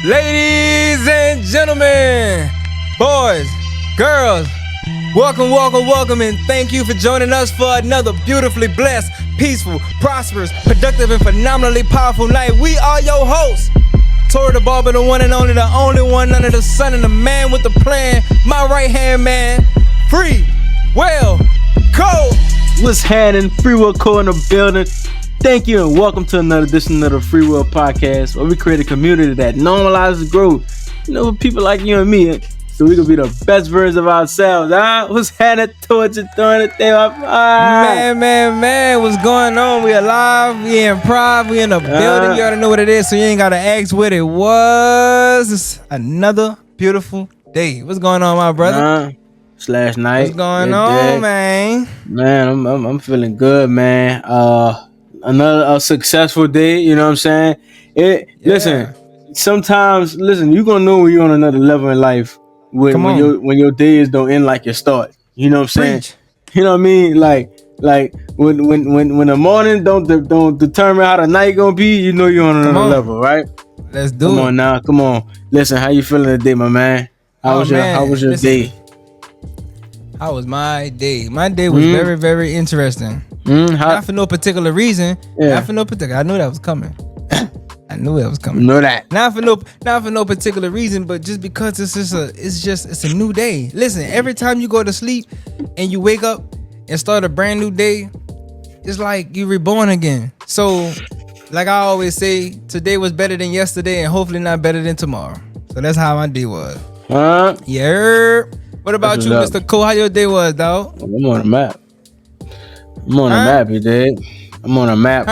Ladies and gentlemen, boys, girls, welcome, and thank you for joining us for another beautifully blessed, peaceful, prosperous, productive, and phenomenally powerful night. We are your hosts, Tori the Barber, the one and only, the only one under the sun, and the man with the plan, my right-hand man, Free Will Co. What's happening? Free Will Co in the building. Thank you and welcome to another edition of the Free Will Podcast, where we create a community that normalizes growth, for people like you and me, so we can be the best versions of ourselves. What's happening towards you doing it there? Man, what's going on? We alive, we improv, we in the building. You already know what it is, so you ain't gotta ask what it was. It's another beautiful day. What's going on, my brother? / night. What's going on, man? Man, I'm feeling good, man. Another successful day, you know what I'm saying? Listen, sometimes you're gonna know when you're on another level in life when your days don't end like your start. You know what I'm saying? You know what I mean? Like when the morning don't determine how the night gonna be, you know you're on another level, right? Let's do it. Come on now, come on. Listen, how you feeling today, my man? How was your day? How was my day? My day was very, very interesting. Not for no particular reason. Yeah. Not for no particular. I knew that was coming. Know that. Not for no particular reason, but just because it's a new day. Listen, every time you go to sleep and you wake up and start a brand new day, it's like you reborn again. So, like I always say, today was better than yesterday, and hopefully not better than tomorrow. So that's how my day was. Yeah. What about you, Mr. Cole? How your day was, dog? I'm on the map. I'm on the map, you dig? I'm on a map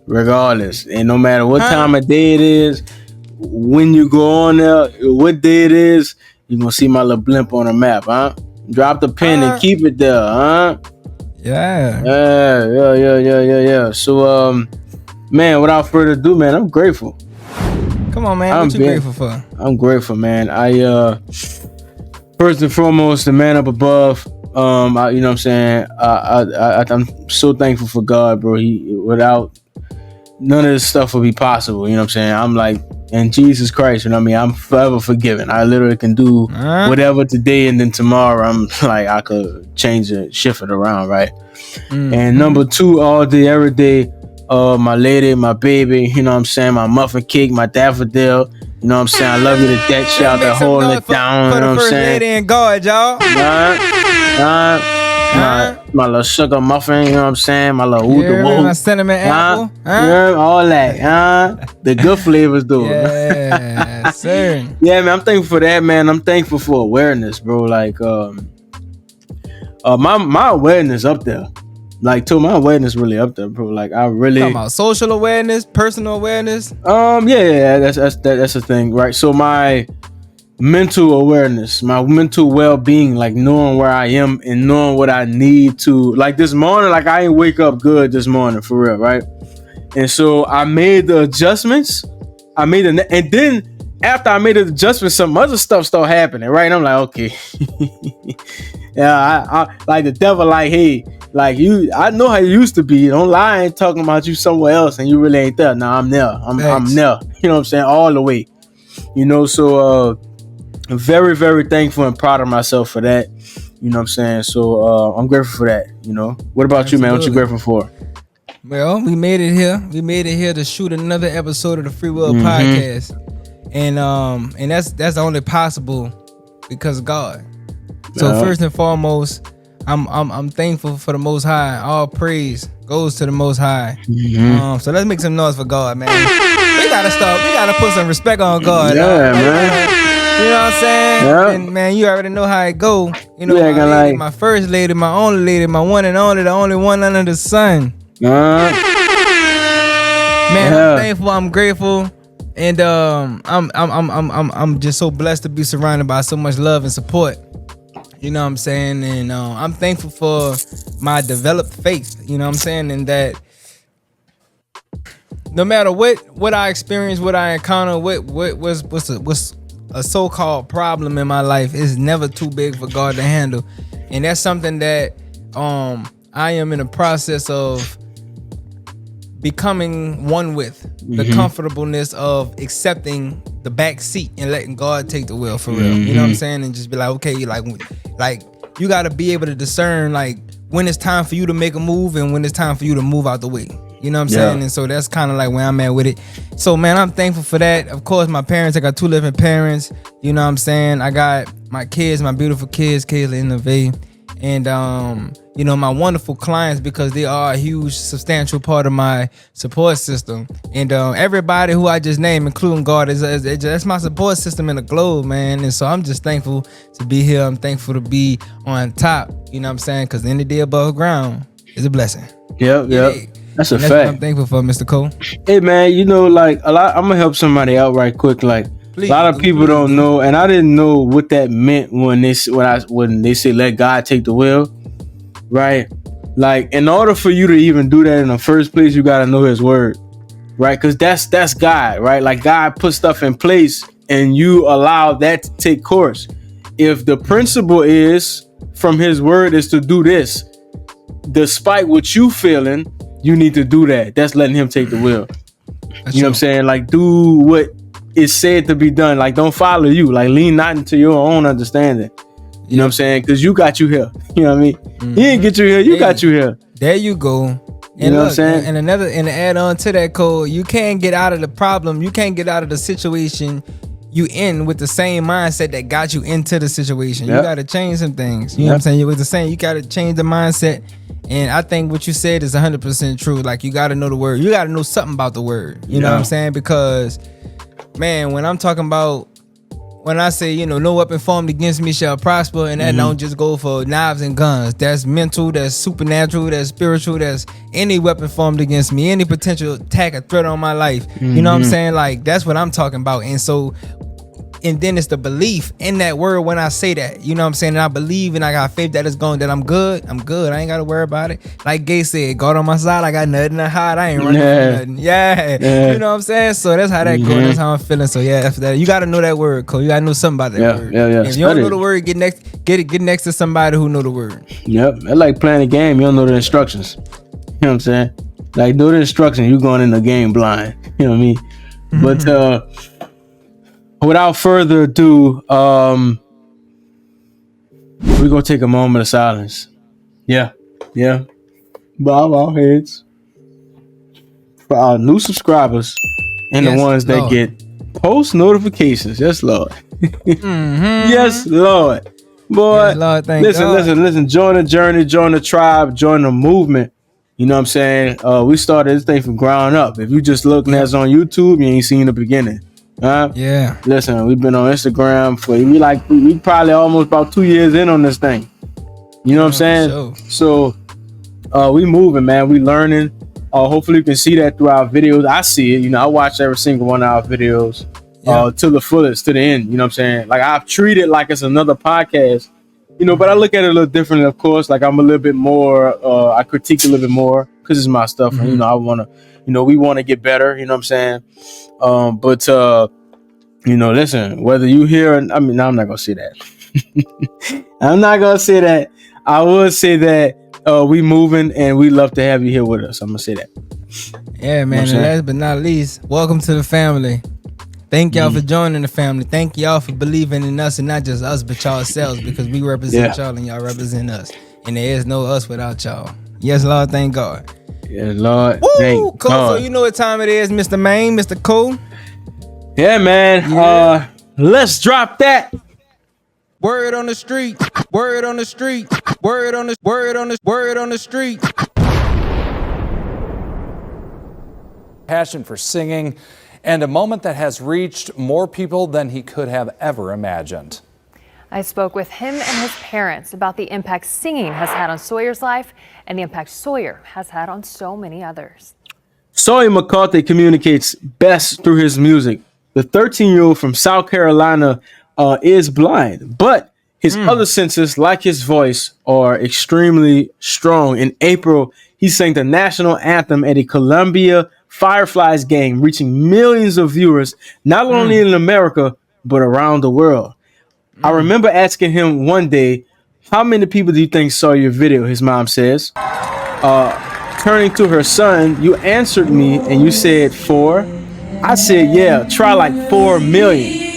regardless. And no matter what time of day it is, when you go on there, what day it is, you're going to see my little blimp on the map, huh? Drop the pin and keep it there, huh? Yeah. Yeah. So, man, without further ado, man, I'm grateful. Come on, man. What you grateful for? I'm grateful, man. First and foremost, the man up above. You know what I'm saying? I'm so thankful for God, bro. Without none of this stuff would be possible. You know what I'm saying? I'm like, in Jesus Christ, you know what I mean? I'm forever forgiven. I literally can do whatever today, and then tomorrow I'm like, I could change it, shift it around, right? And number two, all day, every day, my lady, my baby, you know what I'm saying? My muffin cake, my daffodil. You know what I'm saying? I love you to death. Shout out holding it down. You know what I'm saying? Lady and God, y'all. My little sugar muffin. You know what I'm saying? My little my cinnamon apple. All that. The good flavors, though. Yeah, sir. Yeah, man. I'm thankful for that, man. I'm thankful for awareness, bro. Like, my awareness up there. Like, my awareness really up there, bro. Like, I really talking about social awareness, personal awareness. That's the thing, right? So my mental awareness, my mental well-being, like knowing where I am and knowing what I need to. Like this morning, like I ain't wake up good this morning for real, right? And so I made the adjustments. And then after I made the adjustments, some other stuff started happening, right? And I'm like, okay, yeah, I like the devil, like, hey. Like you, I know how you used to be. Don't lie, I ain't talking about you somewhere else and you really ain't there. Nah, I'm there. I'm there. You know what I'm saying? All the way. So I'm very, very thankful and proud of myself for that. You know what I'm saying? So I'm grateful for that. What about you, man? What you grateful for? Well, we made it here. We made it here to shoot another episode of the Free Will Podcast. And that's only possible because of God. So first and foremost, I'm thankful for the Most High. All praise goes to the Most High. So let's make some noise for God, man. We gotta put some respect on God. Yeah, man. You know what I'm saying? Yeah. And man, you already know how it go. My first lady, my only lady, my one and only, the only one under the sun. Man, I'm thankful. I'm grateful. And I'm just so blessed to be surrounded by so much love and support. You know what I'm saying? And I'm thankful for my developed faith. You know what I'm saying? And that no matter what I experience, what I encounter, what's a so-called problem in my life is never too big for God to handle. And that's something that I am in a process of becoming one with. The comfortableness of accepting the back seat and letting God take the wheel for real. Mm-hmm. You know what I'm saying? And just be like, okay, like you got to be able to discern like when it's time for you to make a move and when it's time for you to move out the way. You know what I'm saying? And so that's kind of like where I'm at with it. So man, I'm thankful for that. Of course, my parents, I got 2 living parents. You know what I'm saying? I got my kids, my beautiful kids, Kayla and Neve. And you know, my wonderful clients, because they are a huge substantial part of my support system. And everybody who I just named, including God, that's my support system in the globe, man. And so I'm just thankful to be here. I'm thankful to be on top, you know what I'm saying? Because any day above ground is a blessing. Yep. That's a fact. What I'm thankful for, Mr. Cole. Hey man, you know, like a lot. I'm gonna help somebody out right quick. Like Please, a lot of people don't know, and I didn't know what that meant when they say let God take the wheel, right? Like in order for you to even do that in the first place, you gotta know His word, right? Because that's God, right? Like God put stuff in place, and you allow that to take course. If the principle is from His word is to do this, despite what you feeling, you need to do that. That's letting Him take the wheel. You know what I'm saying? Like do what is said to be done. Like don't follow you. Like lean not into your own understanding. You know what I'm saying? Because you got you here. You know what I mean? He didn't get you here. You got you here. There you go. You And know look, what I'm saying? and to add on to that, Cole, you can't get out of the problem. You can't get out of the situation you in with the same mindset that got you into the situation. Yep. You got to change some things. You know what I'm saying? You was the same. You got to change the mindset. And I think what you said is 100% true. Like you got to know the word. You got to know something about the word. You know what I'm saying? Because man, when I'm talking about, when I say, you know, no weapon formed against me shall prosper, and that don't just go for knives and guns. That's mental, that's supernatural, that's spiritual, that's any weapon formed against me, any potential attack or threat on my life. You know what I'm saying? Like, that's what I'm talking about. And so, and then it's the belief in that word when I say that. You know what I'm saying? And I believe and I got faith that it's going, that I'm good. I'm good. I ain't got to worry about it. Like Gay said, God on my side, I got nothing to hide. I ain't running from nothing. Yeah. You know what I'm saying? So that's how that goes. That's how I'm feeling. So yeah, after that, you got to know that word, Cole. You got to know something about that word. If you don't know the word, get next to somebody who know the word. Yep. That's like playing a game. You don't know the instructions. You know what I'm saying? Like know the instructions. You going in the game blind. You know what I mean? But without further ado, we're gonna take a moment of silence. Yeah. Bow our heads for our new subscribers and the ones that get post notifications. Yes, Lord. Yes, Lord. Boy, yes, Lord, thank God. listen. Join the journey, join the tribe, join the movement. You know what I'm saying? We started this thing from ground up. If you just looking at us on YouTube, you ain't seen the beginning. Yeah. Listen, we've been on Instagram for we probably almost about 2 years in on this thing. You know what I'm saying? Sure. So we moving, man. We learning. Hopefully you can see that through our videos. I see it. You know, I watch every single one of our videos to the fullest, to the end. You know what I'm saying? Like I've treated it like it's another podcast. You know, but I look at it a little differently, of course. Like I'm a little bit more, I critique a little bit more because it's my stuff. And, you know, I want to, you know, we want to get better. You know what I'm saying? But you know, listen, whether you hear, I mean, no, I'm not going to say that. I'm not going to say that. I would say that we moving and we love to have you here with us. I'm going to say that. Yeah, man. And last but not least, welcome to the family. Thank y'all for joining the family. Thank y'all for believing in us, and not just us, but yourselves, because we represent y'all and y'all represent us. And there is no us without y'all. Yes, Lord, thank God. Yes, Lord. Woo! Thank Cole, God. so you know what time it is, Mr. Main, Mr. Cole. Yeah, man. Let's drop that. Word on the street. Word on the street. Word on the street. Passion for singing, and a moment that has reached more people than he could have ever imagined. I spoke with him and his parents about the impact singing has had on Sawyer's life and the impact Sawyer has had on so many others. Sawyer McCarthy communicates best through his music. The 13-year-old from South Carolina is blind, but his other senses, like his voice, are extremely strong. In April, he sang the national anthem at a Columbia Fireflies game, reaching millions of viewers, not only in America, but around the world. I remember asking him one day, how many people do you think saw your video? His mom says. Turning to her son, you answered me and you said 4. I said, yeah, try like 4 million.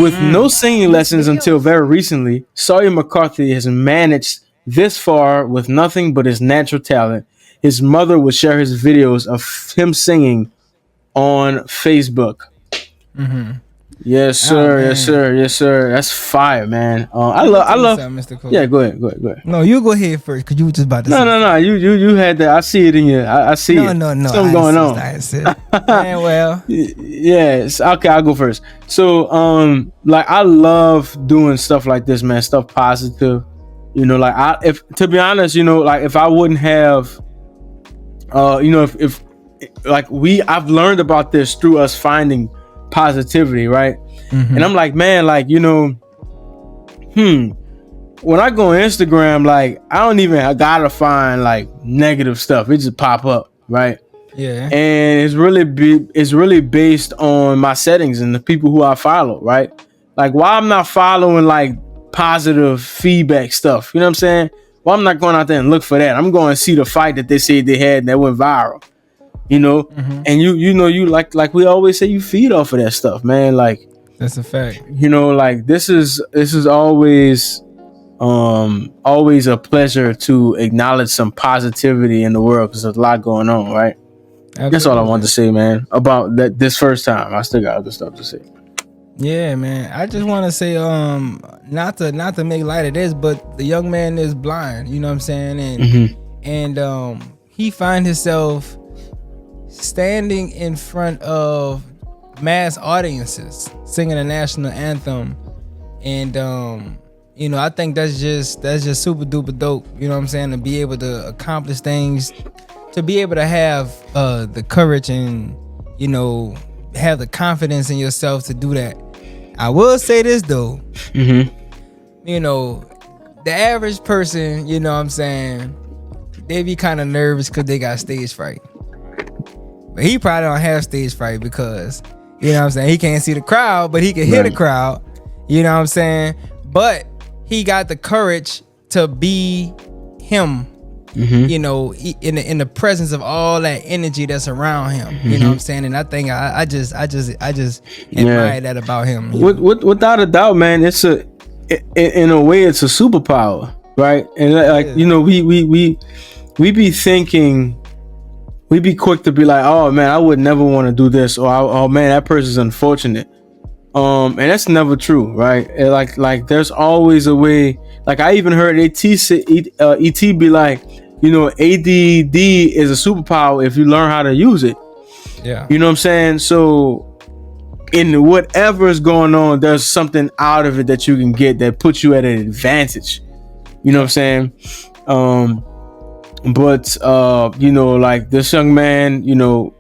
With no singing lessons until very recently, Sawyer McCarthy has managed this far with nothing but his natural talent. His mother would share his videos of him singing on Facebook. Yes, Oh sir. Yes, man. sir. Yes, sir. That's fire, man. I Let me love. I tell you love. something, Mr. Cole. Yeah, go ahead. Go ahead. Go ahead. No, you go ahead first, cause you were just about to say. No. You had that. I see it in you. I see No, it. no. Something going on. I insist. Man, well, Yes. Okay, I'll go first. So, like I love doing stuff like this, man. Stuff positive. You know, like if to be honest, you know, like if I wouldn't have, you know, if like I've learned about this through us finding positivity, right? And I'm like, man, like you know, when I go on Instagram, like I gotta find like negative stuff. It just pop up, right? yeah. And it's really based on my settings and the people who I follow, right? Like why I'm not following like positive feedback stuff, you know what I'm saying? Well, I'm not going out there and look for that. I'm going to see the fight that they said they had and that went viral, you know. And you know you like we always say, you feed off of that stuff, man. Like That's a fact. you know, like this is always a pleasure to acknowledge some positivity in the world because there's a lot going on, right? Absolutely. That's all I wanted to say, man, about that this first time. I still got other stuff to say. Yeah, man. I just want to say, not to make light of this, but the young man is blind. You know what I'm saying? And he find himself standing in front of mass audiences singing the national anthem, and you know, I think that's just super duper dope. You know what I'm saying? To be able to accomplish things, to be able to have the courage and, you know, have the confidence in yourself to do that. I will say this though, you know, the average person, you know what I'm saying, they be kind of nervous because they got stage fright. But he probably don't have stage fright because, you know what I'm saying, he can't see the crowd, but he can hear the crowd. You know what I'm saying? But he got the courage to be him. You know, in the presence of all that energy that's around him. You know what I'm saying? And I think I just admire that about him. Without a doubt, man, in a way it's a superpower, right? And like you know, we be thinking, we be quick to be like, oh man, I would never want to do this, or oh man, that person's unfortunate. And that's never true, right? And like there's always a way. Like I even heard ET be like, you know, ADD is a superpower if you learn how to use it. Yeah. You know what I'm saying? So in whatever is going on, there's something out of it that you can get that puts you at an advantage. You know what I'm saying? But you know, like this young man, you know,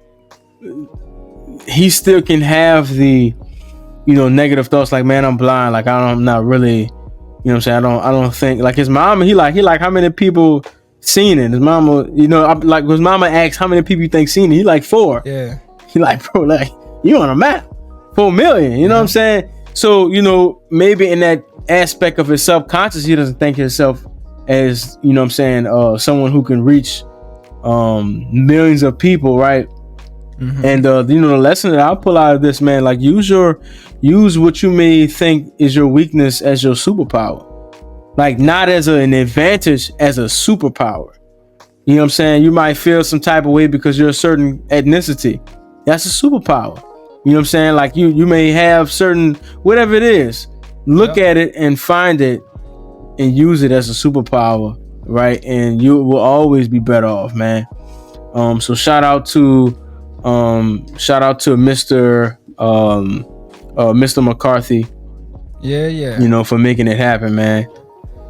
he still can have the, you know, negative thoughts like, man, I'm blind. Like I'm not really, you know what I'm saying? I don't think, like his mama, he like how many people seen it? His mama, you know, like his mama asked how many people you think seen it. He like 4. Yeah. He like, bro, like you on a map, 4 million. You know what I'm saying? So, you know, maybe in that aspect of his subconscious, he doesn't think himself as, you know what I'm saying, someone who can reach millions of people, right? And you know, the lesson that I'll pull out of this, man, like use what you may think is your weakness as your superpower. Like not as an advantage, as a superpower. You know what I'm saying? You might feel some type of way because you're a certain ethnicity. That's a superpower. You know what I'm saying? Like you may have certain, whatever it is, look at it and find it and use it as a superpower, right? And you will always be better off, man. So shout out to Mr. McCarthy. Yeah. You know, for making it happen, man.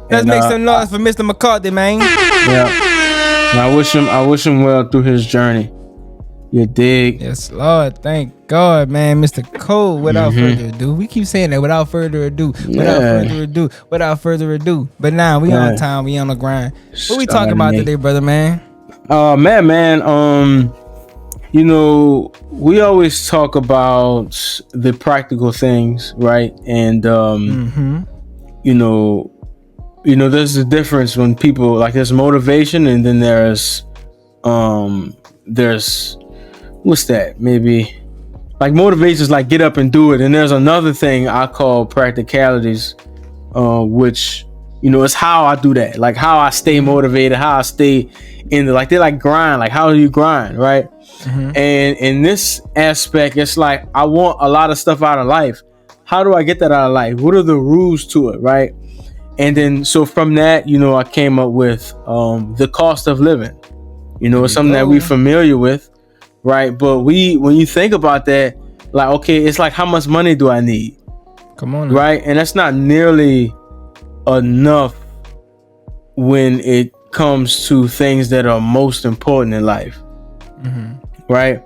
Let's make some noise for Mr. McCarthy, man. Yeah. And I wish him well through his journey. You dig? Yes, Lord. Thank God, man. Mr. Cole, without further ado. We keep saying that, without further ado. Without further ado. But now we on time, we on the grind. What we talking about today, brother, man? Man, you know, we always talk about the practical things, right? And you know, there's a difference when people, like, there's motivation, and then there's what's that? Maybe like motivation is like get up and do it. And there's another thing I call practicalities, which, you know, it's how I do that, like how I stay motivated, how I stay in the, like they like grind, like how do you grind, right? And in this aspect, it's like I want a lot of stuff out of life. How do I get that out of life? What are the rules to it, right? And then so from that, you know, I came up with the cost of living. You know, it's something that we're familiar with, right? But when you think about that, like, okay, it's like how much money do I need? Come on now. Right? And that's not nearly enough when it comes to things that are most important in life. Right?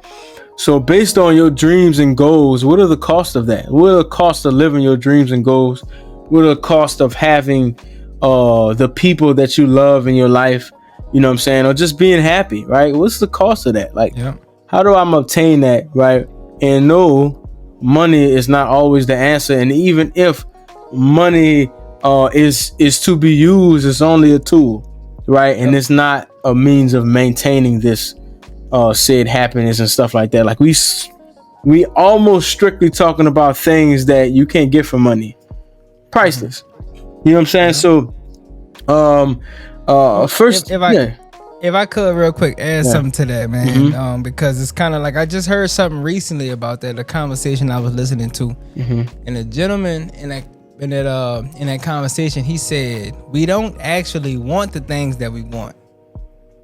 So based on your dreams and goals, what are the costs of that? What are the costs of living your dreams and goals? What are the costs of having the people that you love in your life, you know what I'm saying, or just being happy, right? What's the cost of that? Like, how do I obtain that, right? And no, money is not always the answer. And even if money is to be used, it's only a tool, right? And it's not a means of maintaining this said happiness and stuff like that. Like we almost strictly talking about things that you can't get for money. Priceless. You know what I'm saying? So first, if I could real quick add something to that, man, because it's kind of like I just heard something recently about that, a conversation I was listening to, and a gentleman in that conversation, he said we don't actually want the things that we want,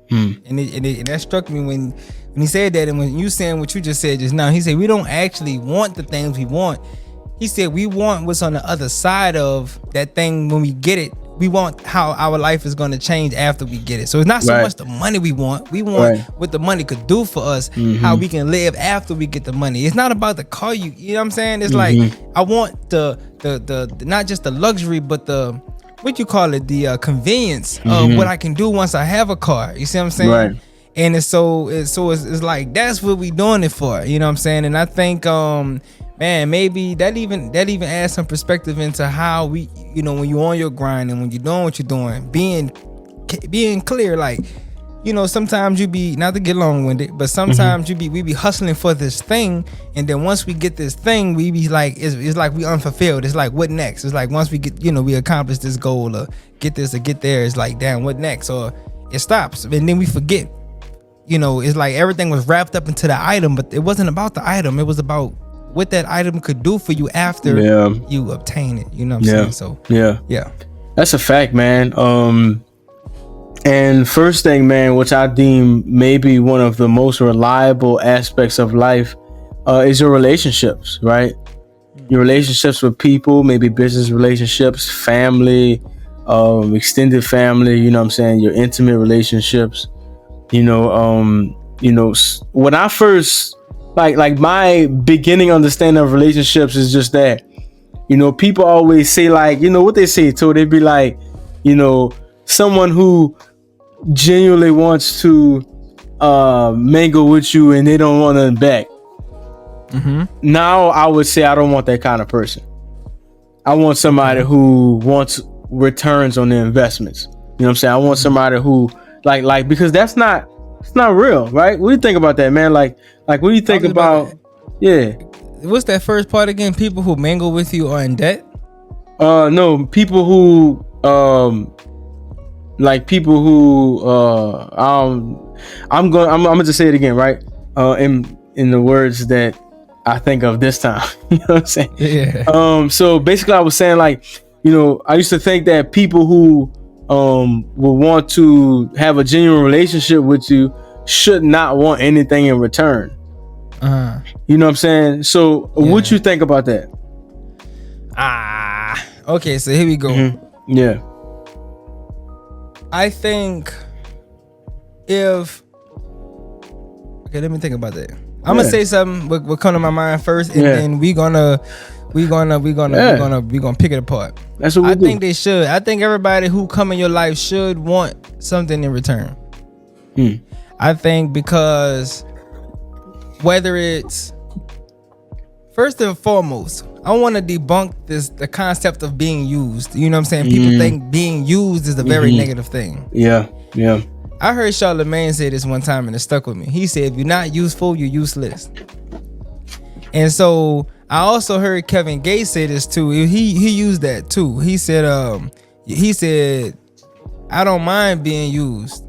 and that struck me when he said that, and when you saying what you just said just now, he said we don't actually want the things we want. He said we want what's on the other side of that thing when we get it. We want how our life is going to change after we get it. So it's not so much the money we want. We want what the money could do for us, how we can live after we get the money. It's not about the car you know what I'm saying? It's like I want the not just the luxury, but the what you call it, the convenience of what I can do once I have a car. You see what I'm saying? Right. And it's like that's what we doing it for. You know what I'm saying? And I think man, maybe that even adds some perspective into how we, you know, when you're on your grind and when you're doing what you're doing, being clear, like, you know, sometimes you be, not to get long-winded, but sometimes we be hustling for this thing, and then once we get this thing, we be like, it's like we unfulfilled. It's like, what next? It's like once we get, you know, we accomplish this goal or get this or get there, it's like, damn, what next? Or it stops, and then we forget. You know, it's like everything was wrapped up into the item, but it wasn't about the item. It was about what that item could do for you after you obtain it. You know what I'm saying? So yeah, that's a fact, man. And first thing, man, which I deem maybe one of the most reliable aspects of life, is your relationships, right? Your relationships with people, maybe business relationships, family, extended family. You know what I'm saying? Your intimate relationships. You know, when I first like my beginning understanding of relationships is just that, you know, people always say, like, you know what they say, so they'd be like, you know, someone who genuinely wants to mingle with you and they don't want nothing back. Now I would say I don't want that kind of person. I want somebody who wants returns on their investments. You know what I'm saying? I want somebody who like because it's not real, right? What do you think about that, man? Like what do you think about what's that first part again? People who mingle with you are in debt? No, people who I'm gonna just say it again, right? In the words that I think of this time. You know what I'm saying? Yeah. So basically I was saying, like, you know, I used to think that people who would want to have a genuine relationship with you should not want anything in return. You know what I'm saying? So what you think about that? Okay, so here we go. Yeah. I think let me think about that. I'm gonna say something what come to my mind first, and then we gonna pick it apart. That's what we do. think they should. I think everybody who come in your life should want something in return. I think because whether it's first and foremost, I want to debunk the concept of being used. You know what I'm saying? People think being used is a very negative thing. Yeah. I heard Charlamagne say this one time and it stuck with me. He said, if you're not useful, you're useless. And so I also heard Kevin Gates say this too. He used that too. He said I don't mind being used.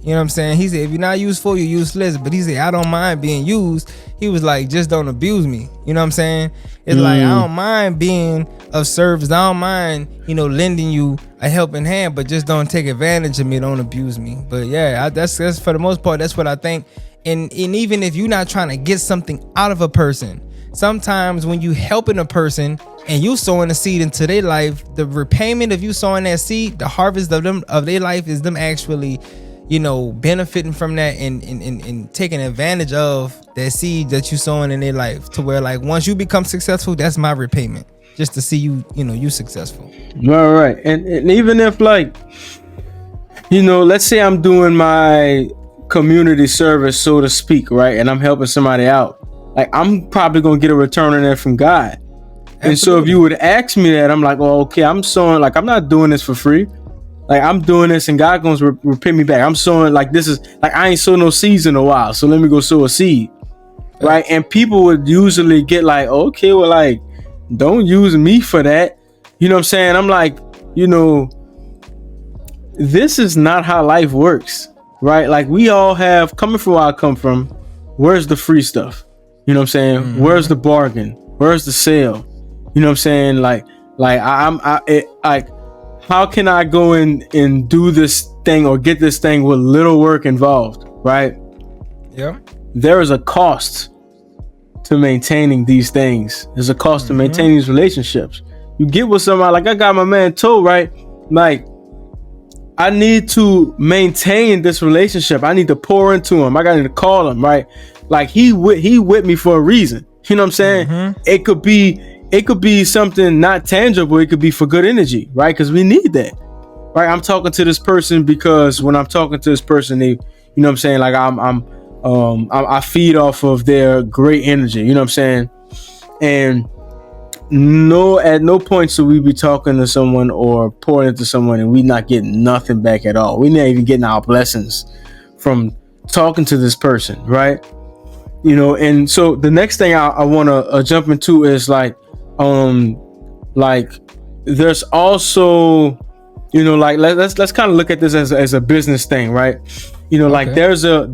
You know what I'm saying? He said, if you're not useful, you're useless. But he said, I don't mind being used. He was like, just don't abuse me. You know what I'm saying? It's like, I don't mind being of service. I don't mind, lending you a helping hand, but just don't take advantage of me. Don't abuse me. But yeah, that's for the most part, that's what I think. And even if you're not trying to get something out of a person, sometimes when you helping a person and you sowing a seed into their life, the repayment of you sowing that seed, the harvest of their life is them actually benefiting from that and taking advantage of that seed that you sowing in their life, to where like once you become successful, that's my repayment, just to see you successful. Right. And even if like, let's say I'm doing my community service, so to speak, right? And I'm helping somebody out. Like I'm probably going to get a return on that from God. Absolutely. And so if you would ask me that, I'm like, oh, okay, I'm sowing, like I'm not doing this for free. Like I'm doing this and God gonna repay me back. I'm sowing, like this is like I ain't sown no seeds in a while, so let me go sow a seed, right? And people would usually get like, okay, well, like don't use me for that. You know what I'm saying? I'm like, this is not how life works, right? Like we all have, coming from where I come from, where's the free stuff? You know what I'm saying? Mm-hmm. Where's the bargain? Where's the sale? You know what I'm saying? Like how can I go in and do this thing or get this thing with little work involved, right? Yeah. There is a cost to maintaining these things. There's a cost to maintaining these relationships. You get with somebody, like I got my man Toe, right? Like I need to maintain this relationship. I need to pour into him. I got to call him, right? Like he with me for a reason. You know what I'm saying? Mm-hmm. It could be something not tangible. It could be for good energy, right? Because we need that, right? I'm talking to this person because when I'm talking to this person, they, you know what I'm saying? Like I feed off of their great energy, you know what I'm saying? And at no point should we be talking to someone or pouring into someone and we not getting nothing back at all. We're not even getting our blessings from talking to this person, right? And so the next thing I want to jump into is like there's also, like let's kind of look at this as a business thing, right? Like there's a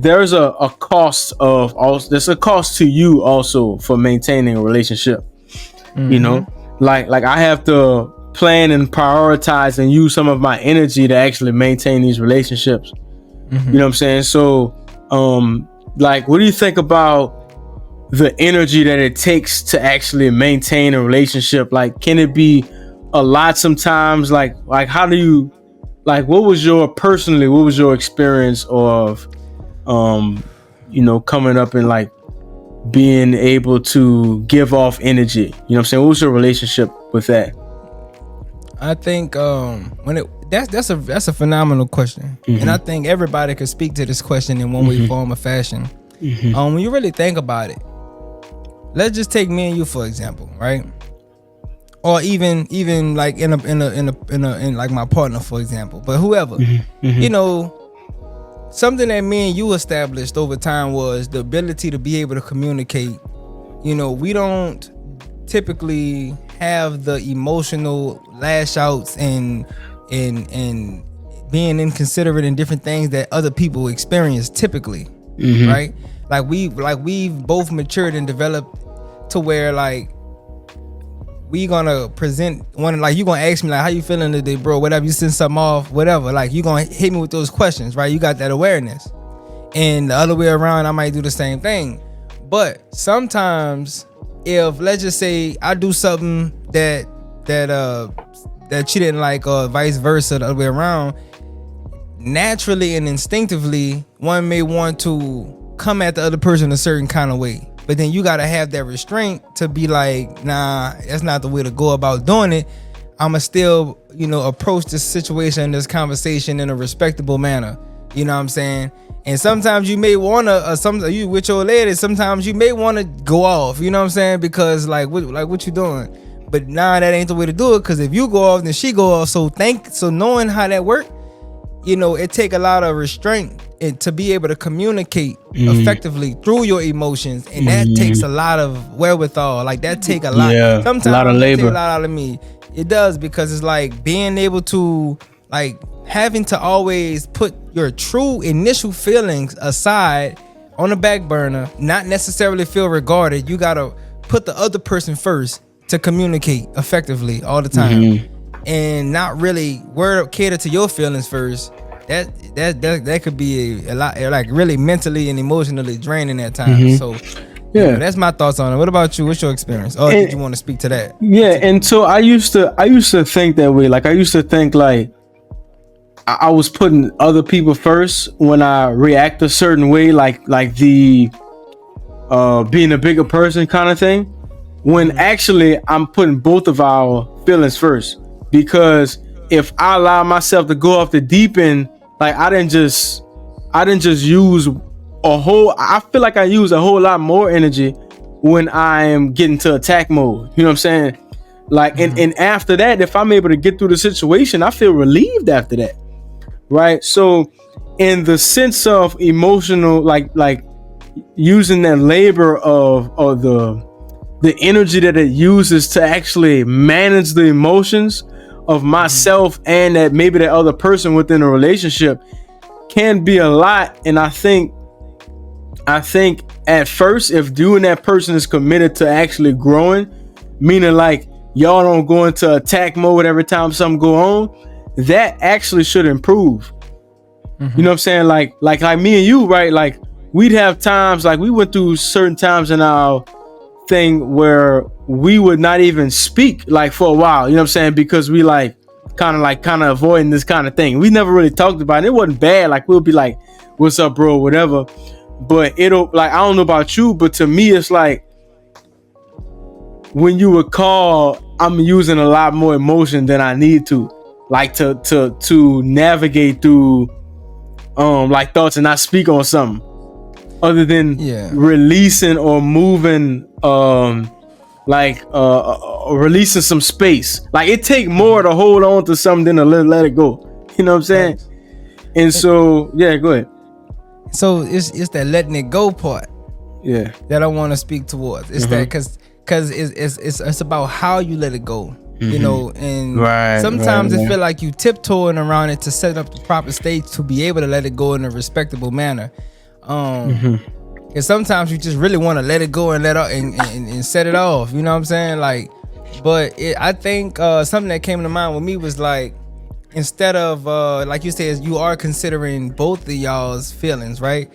cost there's a cost to you also for maintaining a relationship. Mm-hmm. Like I have to plan and prioritize and use some of my energy to actually maintain these relationships. Mm-hmm. You know what I'm saying? So like what do you think about the energy that it takes to actually maintain a relationship? Like can it be a lot sometimes? Like how do you, like what was your experience of coming up and like being able to give off energy? You know what I'm saying? What was your relationship with that? I think that's a phenomenal question. Mm-hmm. And I think everybody could speak to this question in one way, form, or fashion. Mm-hmm. When you really think about it, let's just take me and you for example, right? Or even like in like my partner for example, but whoever. Mm-hmm. Something that me and you established over time was the ability to be able to communicate. We don't typically have the emotional lash outs and being inconsiderate in different things that other people experience typically. Mm-hmm. Right? Like we've both matured and developed to where like we gonna present one, like you gonna ask me like how you feeling today, bro, whatever, you send something off, whatever, like you gonna hit me with those questions, right? You got that awareness. And the other way around, I might do the same thing. But sometimes if let's just say I do something that she didn't like, or vice versa, the other way around, naturally and instinctively one may want to come at the other person a certain kind of way. But then you gotta have that restraint to be like, nah, that's not the way to go about doing it. I'ma still, approach this situation, this conversation in a respectable manner. You know what I'm saying? And sometimes you may wanna, you with your lady, sometimes you may wanna go off. You know what I'm saying? Because what you doing? But nah, that ain't the way to do it. Because if you go off, then she go off. So knowing how that work, it take a lot of restraint and to be able to communicate effectively through your emotions, and that takes a lot of wherewithal. Like that take a lot. Yeah, Sometimes a lot of it take labor. a lot out of me. It does, because it's like being able to, like, having to always put your true initial feelings aside on the back burner, not necessarily feel regarded. You gotta put the other person first to communicate effectively all the time, and not really cater to your feelings first. That could be a lot, like really mentally and emotionally draining at times. So Yeah. that's my thoughts on it. What about you? What's your experience? Or did you want to speak to that? Yeah, and so I used to think that way. Like I used to think like I was putting other people first when I react a certain way, like the being a bigger person kind of thing. When actually I'm putting both of our feelings first, because if I allow myself to go off the deep end, like I didn't just use a whole. I feel like I use a whole lot more energy when I am getting to attack mode. You know what I'm saying? Like, and after that, if I'm able to get through the situation, I feel relieved after that. Right. So in the sense of emotional, like using that labor of the energy that it uses to actually manage the emotions of myself and that maybe that other person within a relationship can be a lot. And I think at first, if you and that person is committed to actually growing, meaning like y'all don't go into attack mode every time something go on, that actually should improve. You know what I'm saying? Like me and you, right? Like we'd have times, like we went through certain times in our thing where we would not even speak like for a while, you know what I'm saying? Because we kind of avoiding this kind of thing. We never really talked about it. It wasn't bad. Like we'll be like, what's up, bro? Whatever. But it'll, like, I don't know about you, but to me, it's like when you would call, I'm using a lot more emotion than I need to, like to navigate through like thoughts and not speak on something other than releasing or moving releasing some space. Like it take more to hold on to something than to let it go. You know what I'm saying? And so go ahead. So it's that letting it go part that I want to speak towards. It's that because it's about how you let it go. You know, and sometimes it feel like you tiptoeing around it to set up the proper stage to be able to let it go in a respectable manner. And sometimes you just really want to let it go and and set it off. You know what I'm saying? Like, but I think something that came to mind with me was like, instead of like you said, you are considering both of y'all's feelings, right?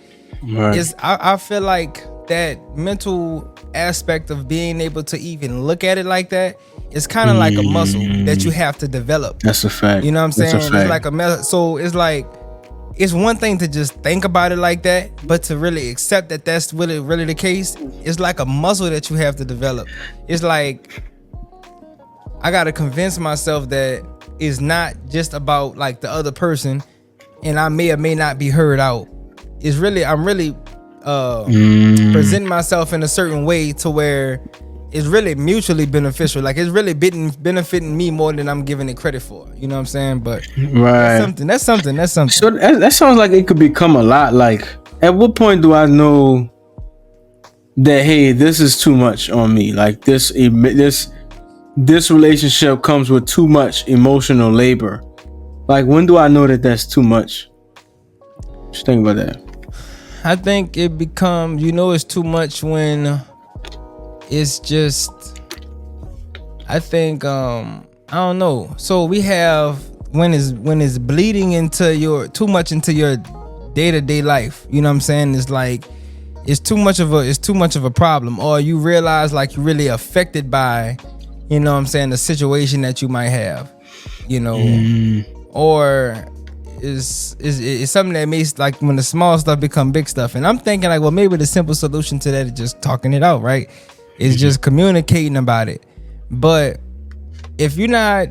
I feel like that mental aspect of being able to even look at it like that is kind of like a muscle that you have to develop. That's a fact. You know what I'm saying? It's like so it's like, it's one thing to just think about it like that, but to really accept that that's really the case, it's like a muscle that you have to develop. It's like I gotta convince myself that it's not just about like the other person, and I may or may not be heard out. It's really, I'm really presenting myself in a certain way to where it's really mutually beneficial. Like it's really benefiting me more than I'm giving it credit for. You know what I'm saying? But that's something. So that sounds like it could become a lot. Like, at what point do I know that, hey, this is too much on me? Like this relationship comes with too much emotional labor. Like, when do I know that that's too much? Just think about that. I think it becomes, it's too much when it's just, I think, I don't know. So we have when it's bleeding into too much into your day-to-day life. You know what I'm saying? It's like it's too much of a problem, or you realize like you're really affected by, you know what I'm saying, the situation that you might have, or is something that makes, like, when the small stuff become big stuff. And I'm thinking like, well, maybe the simple solution to that is just talking it out, right? It's just communicating about it. But if you're not,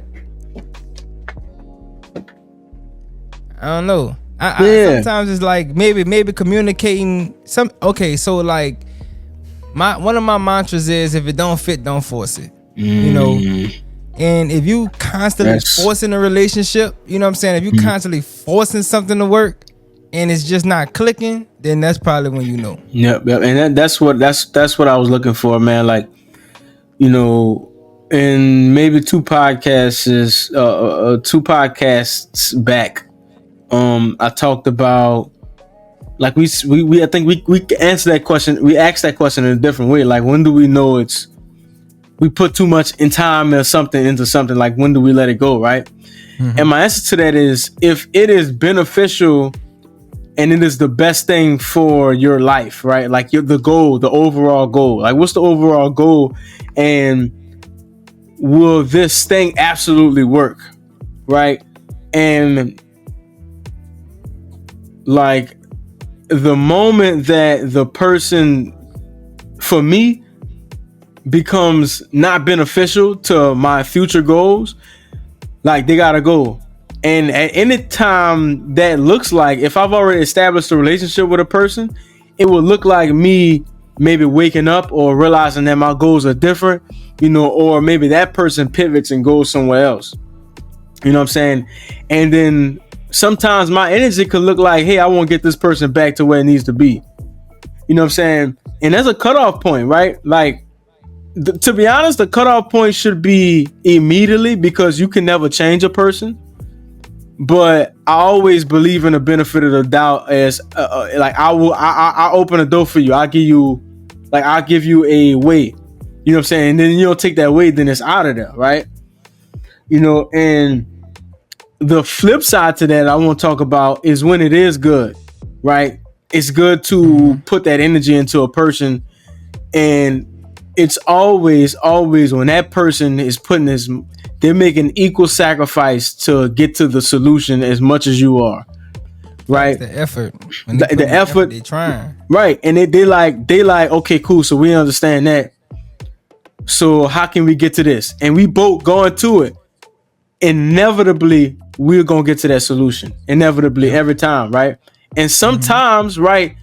I don't know. I sometimes it's like maybe communicating some. Okay, so like one of my mantras is, if it don't fit, don't force it. And if you constantly forcing a relationship, you know what I'm saying? If you constantly forcing something to work, and it's just not clicking, then that's probably when you know. Yep. And that's what I was looking for, man. Like, you know, in maybe two podcasts back, I talked about, like, we I think we answer that question. We asked that question in a different way. Like, when do we know we put too much in time or something into something? Like, when do we let it go, right? Mm-hmm. And my answer to that is, if it is beneficial and it is the best thing for your life, right? Like, the goal, the overall goal. Like, what's the overall goal? And will this thing absolutely work, right? And like, the moment that the person, for me, becomes not beneficial to my future goals, like, they gotta go. And at any time that looks like, if I've already established a relationship with a person, it would look like me maybe waking up or realizing that my goals are different, you know, or maybe that person pivots and goes somewhere else. You know what I'm saying? And then sometimes my energy could look like, hey, I want to get this person back to where it needs to be. You know what I'm saying? And there's a cutoff point, right? Like, to be honest, the cutoff point should be immediately, because you can never change a person. But I always believe in the benefit of the doubt, as like, I'll open a door for you. I'll give you a way. You know what I'm saying? And then you don't take that way, then it's out of there, right? You know, and the flip side to that I want to talk about is when it is good, right? It's good to put that energy into a person, and it's always when that person is they're making equal sacrifice to get to the solution as much as you are, right? The effort, the effort, they trying, right? And they like, okay, cool. So we understand that. So how can we get to this? And we both go into it. Inevitably, we're gonna get to that solution. Inevitably, every time, right? And sometimes, right?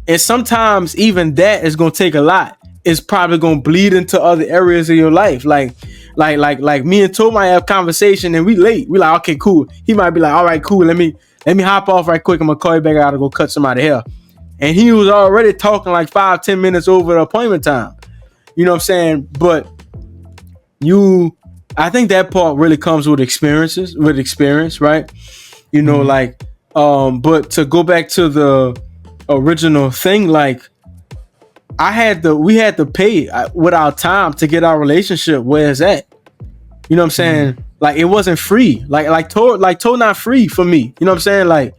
And sometimes even that is gonna take a lot. It's probably gonna bleed into other areas of your life. Like me and Tom might have conversation and we late. We like, okay, cool. He might be like, all right, cool. Let me hop off right quick. I'm gonna call you back. I gotta go cut somebody hair. And he was already talking like 5-10 minutes over the appointment time. You know what I'm saying? But I think that part really comes with experience, right? You know, like, but to go back to the original thing, like, we had to pay with our time to get our relationship where it's at. You know what I'm saying? Like, it wasn't free. Like Toe not free for me. You know what I'm saying? Like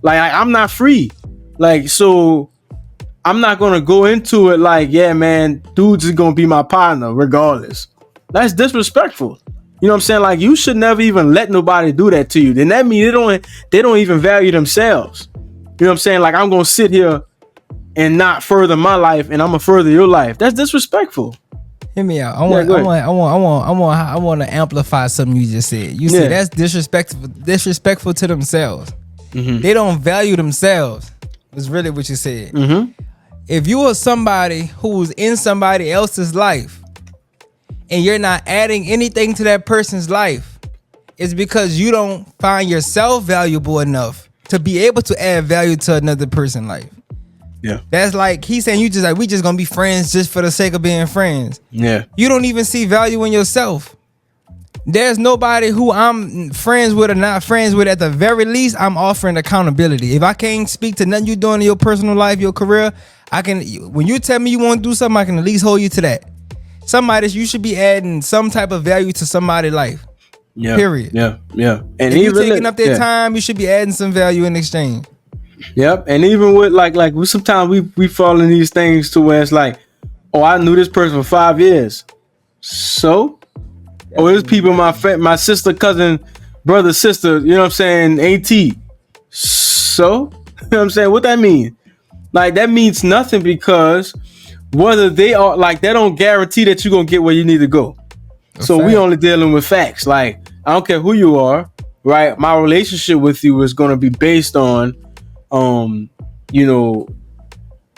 I'm not free. Like, so I'm not gonna go into it like, yeah, man, dude's is gonna be my partner regardless. That's disrespectful. You know what I'm saying? Like, you should never even let nobody do that to you. Then that means they don't even value themselves. You know what I'm saying? Like, I'm gonna sit here and not further my life, and I'm gonna further your life. That's disrespectful. Hear me out. I want to amplify something you just said. You said that's disrespectful to themselves. Mm-hmm. They don't value themselves. Was really what you said. Mm-hmm. If you are somebody who's in somebody else's life and you're not adding anything to that person's life, it's because you don't find yourself valuable enough to be able to add value to another person's life. Yeah. That's like, he's saying we just gonna be friends just for the sake of being friends. Yeah. You don't even see value in yourself. There's nobody who I'm friends with or not friends with. At the very least, I'm offering accountability. If I can't speak to nothing you're doing in your personal life, your career, I can. When you tell me you want to do something, I can at least hold you to that. Somebody, you should be adding some type of value to somebody's life. Yeah. Period. Yeah. Yeah. And if you're taking up their time, you should be adding some value in exchange. Yep. And even with like sometimes we fall in these things to where it's like, oh, I knew this person for 5 years. So, there's people, my sister, cousin, brother, sister, you know what I'm saying? AT. So, you know what I'm saying? What that mean? Like, that means nothing, because whether they are like, that don't guarantee that you're gonna get where you need to go. So we only dealing with facts. Like, I don't care who you are, right? My relationship with you is gonna be based on,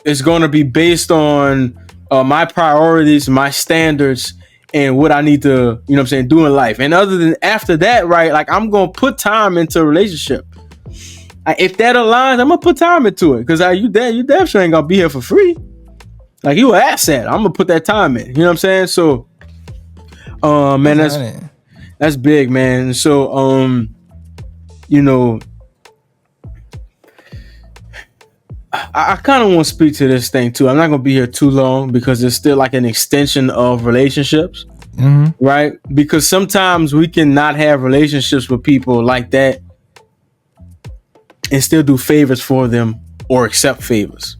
it's gonna be based on my priorities, my standards, and what I need to, you know what I'm saying, do in life. And after that, right, like, I'm gonna put time into a relationship. If that aligns, I'm gonna put time into it because you damn sure ain't gonna be here for free. Like you an asset. I'm gonna put that time in. You know what I'm saying? So, man, that's big, man. So, you know, I kind of want to speak to this thing too. I'm not gonna be here too long because it's still like an extension of relationships, right? Because sometimes we can not have relationships with people like that and still do favors for them or accept favors,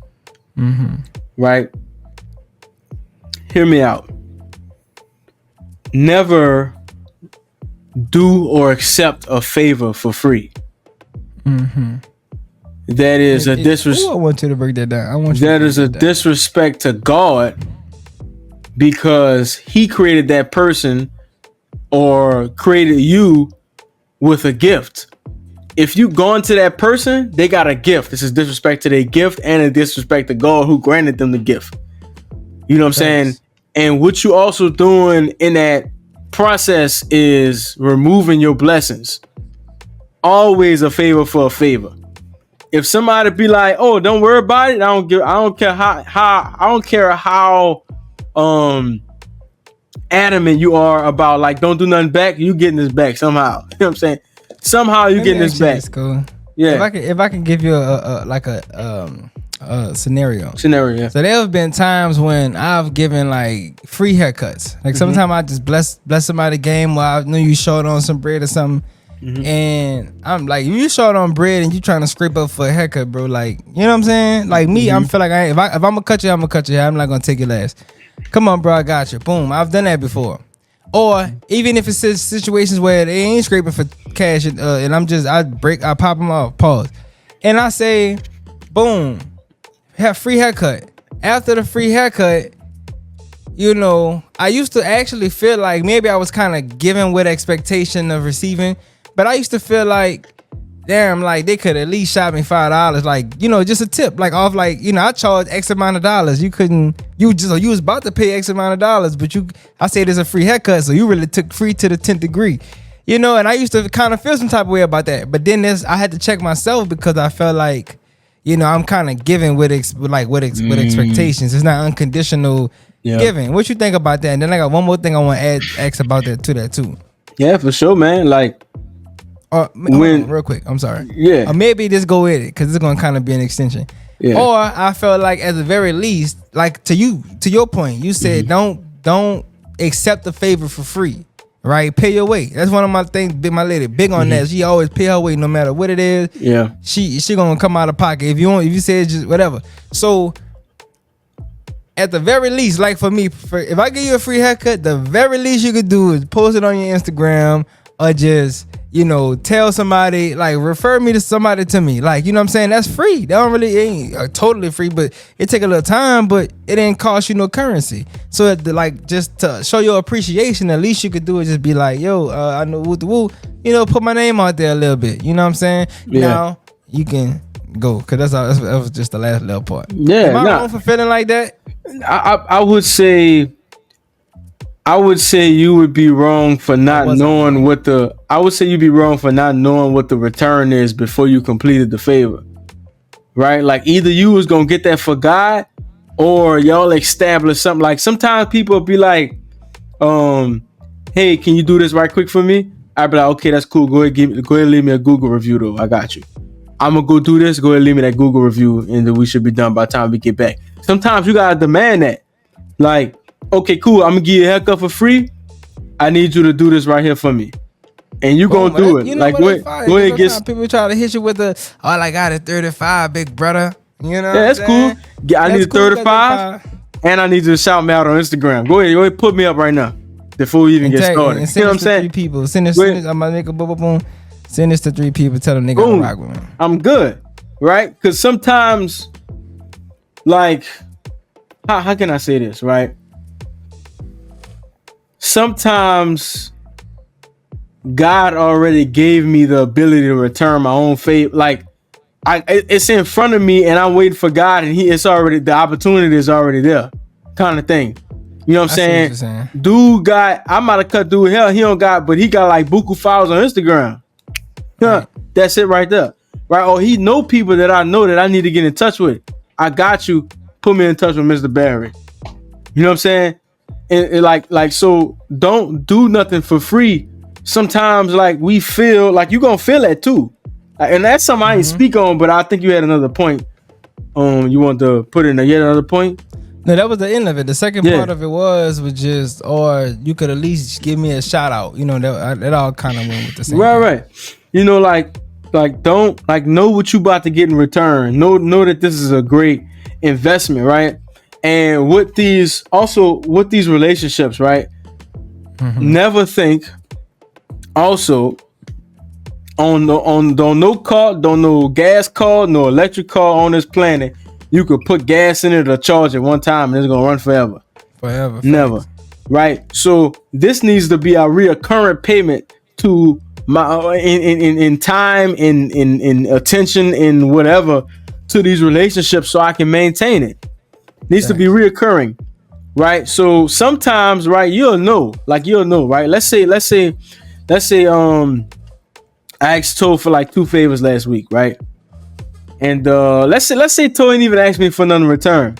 right? Hear me out. Never do or accept a favor for free. That is a disrespect. I want you to break that down. That is a disrespect to God because He created that person or created you with a gift. If you go into that person, they got a gift. This is disrespect to their gift and a disrespect to God who granted them the gift. You know what I'm saying? And what you also doing in that process is removing your blessings. Always a favor for a favor. If somebody be like, "Oh, don't worry about it," I don't care how adamant you are about like don't do nothing back. You getting this back somehow. You know what I'm saying? Somehow you getting this back. Cool. Yeah. If I can give you a scenario. Yeah. So there have been times when I've given like free haircuts. Like sometimes I just bless somebody game while I knew you short on some bread or something. And I'm like, you short on bread and you trying to scrape up for a haircut, bro. Like, you know what I'm saying? Like me, I'm feel like if I'm gonna cut you, I'm gonna cut you. I'm not gonna take your last. Come on, bro, I got you. Boom. I've done that before. Or even if it's situations where they ain't scraping for cash and I pop them off, pause. And I say, boom, have free haircut. After the free haircut, you know, I used to actually feel like maybe I was kind of giving with expectation of receiving, but I used to feel like, damn, like they could at least shot me $5, like, you know, just a tip, like off, like, you know, I charged X amount of dollars. You was about to pay X amount of dollars, but I said it's a free haircut, so you really took free to the 10th degree, you know. And I used to kind of feel some type of way about that, but then I had to check myself because I felt like, you know, I'm kind of giving with expectations. It's not unconditional giving. What you think about that? And then I got one more thing I want to ask about that too. Yeah, for sure, man. Like, real quick, I'm sorry. Yeah. Or maybe just go with it because it's gonna kind of be an extension. Yeah. Or I felt like at the very least, like to your point, you said don't accept the favor for free. Right? Pay your way. That's one of my things. My lady big on that. She always pay her way no matter what it is. Yeah. She gonna come out of pocket. If you say just whatever. So at the very least, like for me, if I give you a free haircut, the very least you could do is post it on your Instagram or just, you know, tell somebody, like refer me to somebody to me. Like, you know what I'm saying? That's free. That don't really ain't totally free, but it take a little time, but it ain't cost you no currency. So like just to show your appreciation, at least you could do is just be like, yo, I know woo, you know, put my name out there a little bit. You know what I'm saying? Yeah. Now you can go, cause that was just the last little part. Yeah. Am I wrong for feeling like that? I would say you would be wrong for not knowing what the. I would say you'd be wrong for not knowing what the return is before you completed the favor, right? Like either you was gonna get that for God, or y'all establish something. Like sometimes people be like, "Hey, can you do this right quick for me?" I'd be like, "Okay, that's cool. Go ahead, leave me a Google review though. I got you. I'm gonna go do this. Go ahead, leave me that Google review, and then we should be done by the time we get back." Sometimes you gotta demand that, like. Okay, cool. I'm gonna give you a haircut for free. I need you to do this right here for me, and you gonna do it. You know, like, go ahead, get. People try to hit you with all I got is 35, big brother. You know, yeah, that's cool. I need 35, and I need you to shout me out on Instagram. Go ahead, put me up right now before we even get started. You know what I'm saying? 3 people. Send this. I'm gonna make a boom. Send this to 3 people. Tell them they gotta rock with me. I'm good, right? Because sometimes, like, how can I say this, right? Sometimes God already gave me the ability to return my own favor. Like it's in front of me and I'm waiting for God and the opportunity is already there kind of thing. You know what I'm saying? Dude I might have cut dude hair. He don't got, but he got like buku files on Instagram. Yeah, right. That's it right there. right? Or he know people that I know that I need to get in touch with. I got you. Put me in touch with Mr. Barry. You know what I'm saying? And like so don't do nothing for free. Sometimes like we feel like you gonna feel that too. And that's something I ain't speak on, but I think you had another point. You want to put in yet another point? No, that was the end of it. The second part of it was just, or you could at least give me a shout out. You know, that all kind of went with the same. Right. You know, like don't like know what you about to get in return. Know that this is a great investment, right? And with these relationships, right? Never think also on no gas car, no electric car on this planet. You could put gas in it or charge it one time and it's gonna run forever. Forever. Never. Right? So this needs to be a reoccurring payment to my in time, in attention, in whatever to these relationships so I can maintain it. Needs to be reoccurring. Right? So sometimes, right, you'll know, right? Let's say I asked Toe for like 2 favors last week, right? And let's say Toe ain't even asked me for none in return.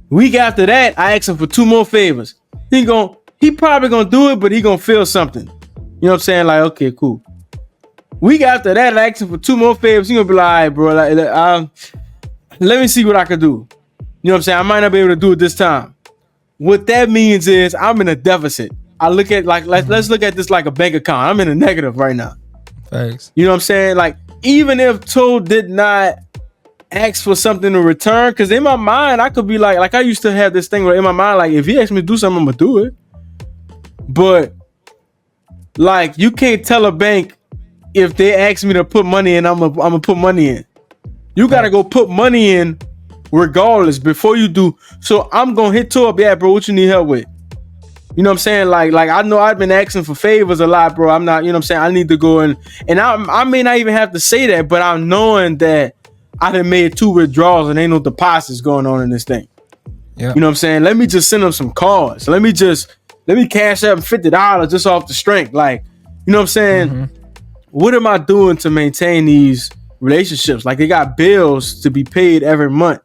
Week after that, I asked him for 2 more favors. He probably gonna do it, but he gonna feel something. You know what I'm saying? Like, okay, cool. Week after that, I asked him for 2 more favors. He gonna be like, all right, bro, let me see what I can do. You know what I'm saying? I might not be able to do it this time. What that means is I'm in a deficit. I look at let's look at this like a bank account. I'm in a negative right now. Thanks. You know what I'm saying? Like, even if Toe did not ask for something in return, because in my mind, I could be like I used to have this thing where in my mind, like, if he asks me to do something, I'm gonna do it. But like, you can't tell a bank if they ask me to put money in, I'm gonna put money in. You gotta go put money in regardless before you do. So I'm gonna hit Toe up, yeah, bro, what you need help with? You know what I'm saying? Like I know I've been asking for favors a lot, bro. I'm not, you know what I'm saying? I need to go in, and I may not even have to say that, but I'm knowing that I done made 2 withdrawals and ain't no deposits going on in this thing. Yeah. You know what I'm saying? Let me just send them some cards. Let me cash up $50 just off the strength. Like, you know what I'm saying? What am I doing to maintain these relationships? Like, they got bills to be paid every month.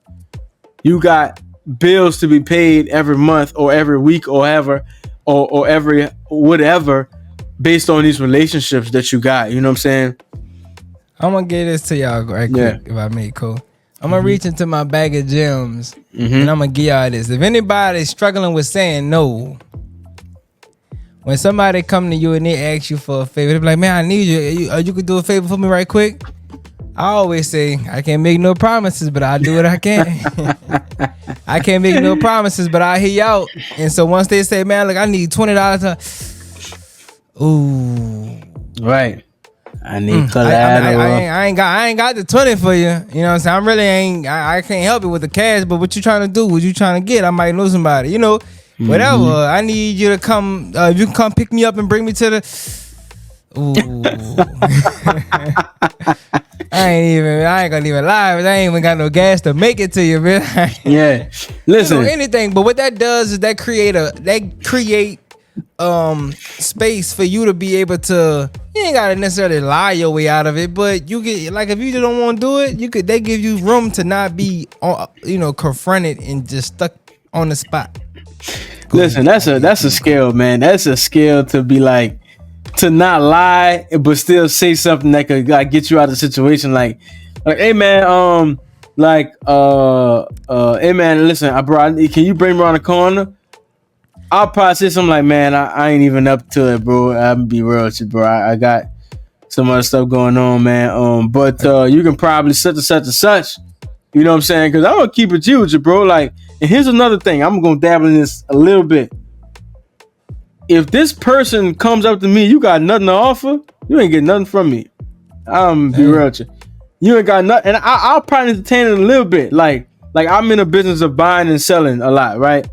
You got bills to be paid every month or every week or ever or every whatever based on these relationships that you got. You know what I'm saying? I'm gonna get this to y'all right quick, if I may, cool. I'm gonna reach into my bag of gems and I'm gonna give y'all this. If anybody's struggling with saying no, when somebody come to you and they ask you for a favor, they be like, man, I need you. You could do a favor for me right quick? I always say, I can't make no promises, but I'll do what I can. I can't make no promises, but I'll hear you out. And so once they say, man, look, I need $20. Ooh. Right. I need collateral. I ain't got the 20 for you. You know what I'm saying? I really I can't help you with the cash, but what you trying to do? What you trying to get? I might know somebody. You know, whatever. I need you to come. You can come pick me up and bring me to the. Ooh. I ain't gonna even lie, but I ain't even got no gas to make it to you, man. Yeah. Listen. You know, anything, but what that does is that create space for you to be able to. You ain't gotta necessarily lie your way out of it, but you get, like, if you just don't want to do it, they give you room to not be, confronted and just stuck on the spot. Listen, that's a skill, man. That's a skill to be like, to not lie but still say something that could like get you out of the situation. Like, hey man, hey man, listen, bro, can you bring me around the corner? I'll probably say something like, man, I ain't even up to it, bro. I'm be real with you, bro. I got some other stuff going on, man. But you can probably such and such. You know what I'm saying? Because I'm gonna keep it G with you, bro. Like, and here's another thing. I'm gonna dabble in this a little bit. If this person comes up to me, you got nothing to offer, you ain't get nothing from me. I'm be real with you. You ain't got nothing, and I'll probably entertain it a little bit. Like I'm in a business of buying and selling a lot, right?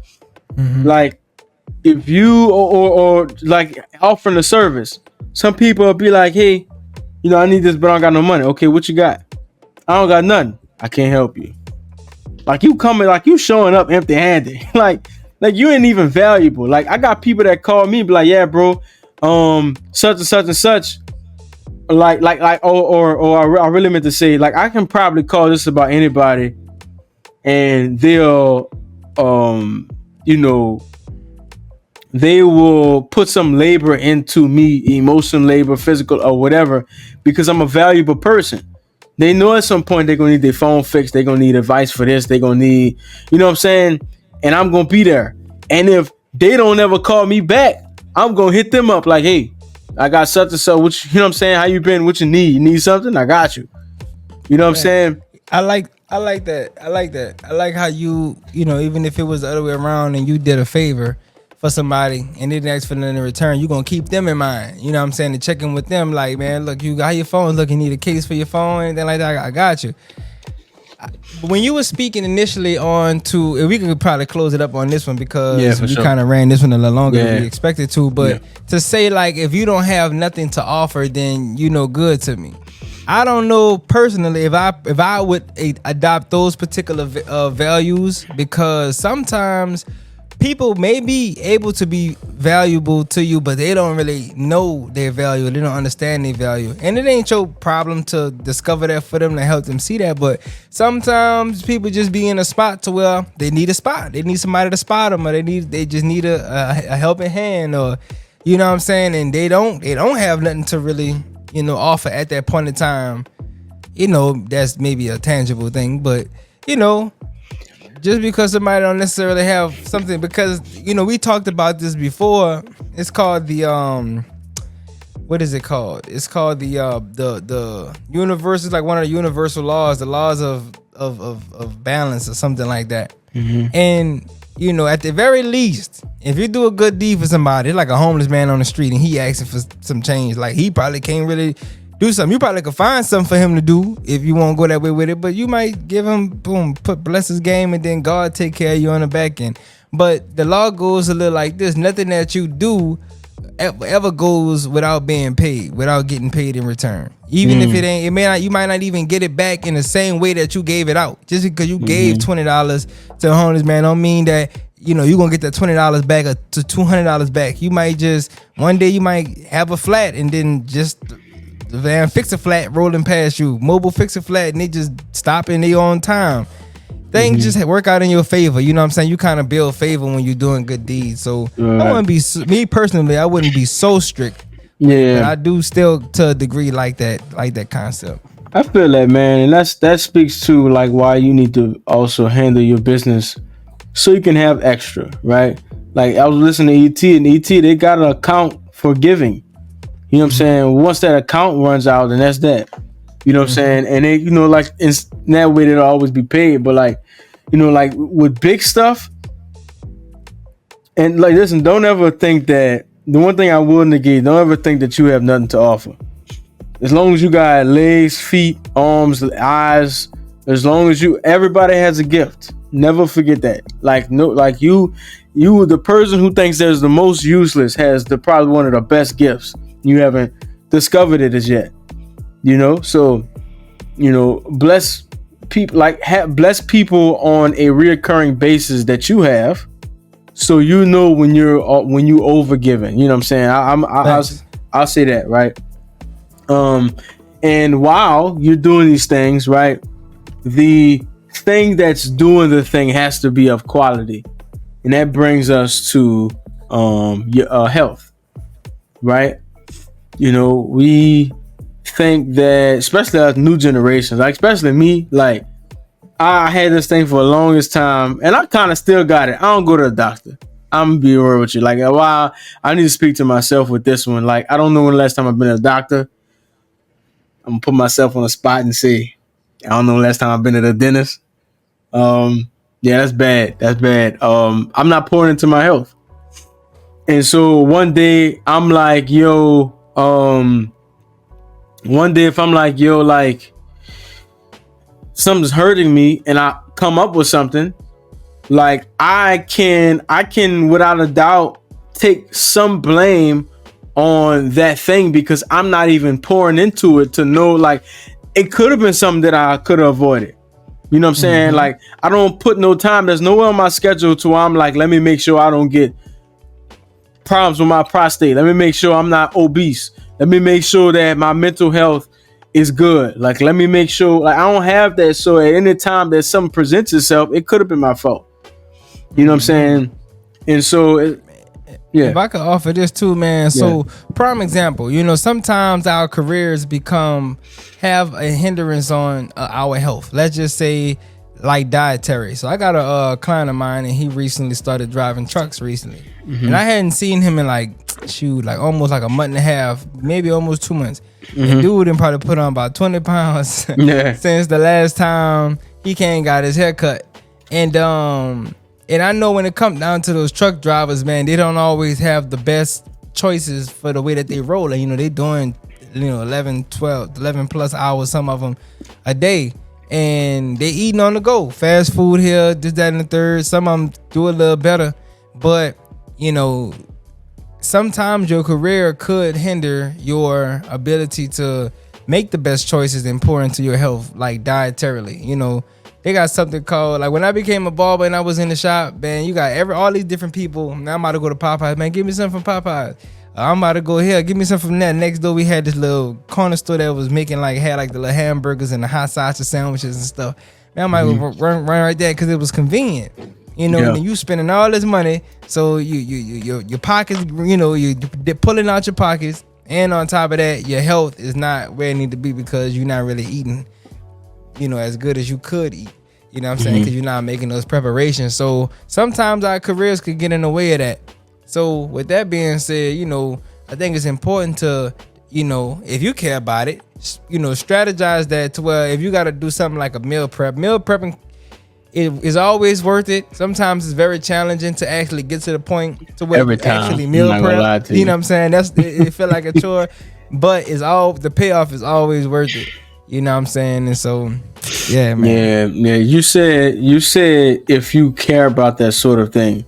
Like, if you or like offering a service, some people will be like, hey, I need this, but I don't got no money. Okay, what you got? I don't got nothing. I can't help you. Like, you coming, like you showing up empty-handed. Like you ain't even valuable. Like, I got people that call me and be like, yeah, bro, such and such and such. I really meant to say, like, I can probably call this about anybody, and they'll, you know, they will put some labor into me, emotional labor, physical, or whatever, because I'm a valuable person. They know at some point they're gonna need their phone fixed, they're gonna need advice for this, they're gonna need, you know what I'm saying? And I'm gonna be there. And if they don't ever call me back, I'm gonna hit them up like, hey, I got such and such, which, you know what I'm saying? How you been? What you need? You need something? I got you. You know what I'm saying? I like that. I like how you know, even if it was the other way around and you did a favor for somebody and they didn't ask for nothing in return, you gonna keep them in mind. You know what I'm saying? To check in with them, like, man, look, you got your phone. Look, you need a case for your phone, anything like that. I got you. When you were speaking initially on to, we could probably close it up on this one because we kind of ran this one a little longer than we expected to. But to say, like, if you don't have nothing to offer, then you no good to me. I don't know personally if I would adopt those particular values, because sometimes people may be able to be valuable to you, but they don't really know their value. They don't understand their value. And it ain't your problem to discover that for them, to help them see that. But sometimes people just be in a spot to where they need a spot. They need somebody to spot them, or they just need a helping hand, or, you know what I'm saying? And they don't have nothing to really, you know, offer at that point in time. You know, that's maybe a tangible thing, but, you know, just because somebody don't necessarily have something, because, you know, we talked about this before. It's called the what is it called? It's called the universal, like one of the universal laws, the laws of balance or something like that. Mm-hmm. And, you know, at the very least, if you do a good deed for somebody, like a homeless man on the street and he asking for some change, like, he probably can't really do something. You probably could find something for him to do if you won't go that way with it, but you might give him, bless his game, and then God take care of you on the back end. But the law goes a little like this: nothing that you do ever goes without being paid, without getting paid in return. Even if you might not even get it back in the same way that you gave it out. Just because you gave $20 to a homeless man don't mean that, you know, you're gonna get that $20 back or to $200 back. You might just, one day you might have a flat, and then just the van fix a flat rolling past you, mobile fix a flat, and they just stop in their own time. Things just work out in your favor. You know what I'm saying? You kind of build favor when you're doing good deeds. So I wouldn't be, me personally, I wouldn't be so strict. Yeah, but I do still, to a degree, like that concept. I feel that, man, and that speaks to, like, why you need to also handle your business so you can have extra, right? Like, I was listening to ET, and ET, they got an account for giving. You know what I'm saying? Once that account runs out, then that's that. You know what I'm saying? And they, you know, like, in that way, they'll always be paid. But, like, you know, like with big stuff, and, like, listen, don't ever think that, the one thing I will negate, don't ever think that you have nothing to offer. As long as you got legs, feet, arms, eyes, as long as everybody has a gift. Never forget that. Like, no, like you, the person who thinks there's the most useless has probably one of the best gifts. You haven't discovered it as yet, you know. So, you know, bless people, like, bless people on a reoccurring basis that you have, so you know when you over giving. You know what I'm saying? I'll say that, right. And while you're doing these things, right, the thing that's doing the thing has to be of quality, and that brings us to your health, right? You know, we think that, especially as new generations, like especially me, like, I had this thing for the longest time, and I kind of still got it. I don't go to the doctor. I'm gonna be real with you. Like, a while, I need to speak to myself with this one. Like, I don't know when the last time I've been to the doctor. I'm gonna put myself on the spot and say, I don't know the last time I've been to the dentist. Yeah, that's bad. That's bad. I'm not pouring into my health. And so one day I'm like, yo, one day if I'm like, yo, like, something's hurting me, and I come up with something, like, I can without a doubt take some blame on that thing, because I'm not even pouring into it to know, like, it could have been something that I could have avoided. You know what I'm saying? Like, I don't put no time. There's nowhere on my schedule to where I'm like, let me make sure I don't get problems with my prostate. Let me make sure I'm not obese. Let me make sure that my mental health is good. Like, let me make sure, like, I don't have that. So at any time that something presents itself, it could have been my fault. You know what I'm saying? And so, yeah. If I could offer this too, man. So, prime example, you know, sometimes our careers have a hindrance on our health. Let's just say, like dietary. So I got a client of mine, and he recently started driving trucks recently, and I hadn't seen him in like almost like a month and a half, maybe almost 2 months. And dude done probably put on about 20 pounds since the last time he came and got his hair cut. And I know when it comes down to those truck drivers, man, they don't always have the best choices for the way that they roll. And, you know, they doing, 11 plus hours, some of them a day. And they eating on the go. Fast food here, this, that, and the third. Some of them do a little better. But, you know, sometimes your career could hinder your ability to make the best choices and pour into your health, like dietarily. You know, they got something called, like when I became a barber and I was in the shop, man, you got all these different people. Now I'm about to go to Popeyes, man, give me something from Popeyes. I'm about to go here, give me something from that. Next door we had this little corner store that was making had the little hamburgers and the hot sausage sandwiches and stuff. Man, I might run right there because it was convenient. You know, and you spending all this money, so your pockets, you're pulling out your pockets, and on top of that, your health is not where it need to be because you're not really eating, as good as you could eat. You know what I'm saying? Because you're not making those preparations. So sometimes our careers could get in the way of that. So with that being said, I think it's important to, if you care about it, strategize that to where if you got to do something like a meal prepping, it is always worth it. Sometimes it's very challenging to actually get to the point to where actually meal prep. You know what I'm saying? It feel like a chore, but the payoff is always worth it. You know what I'm saying? And so, yeah, man. Yeah. You said if you care about that sort of thing.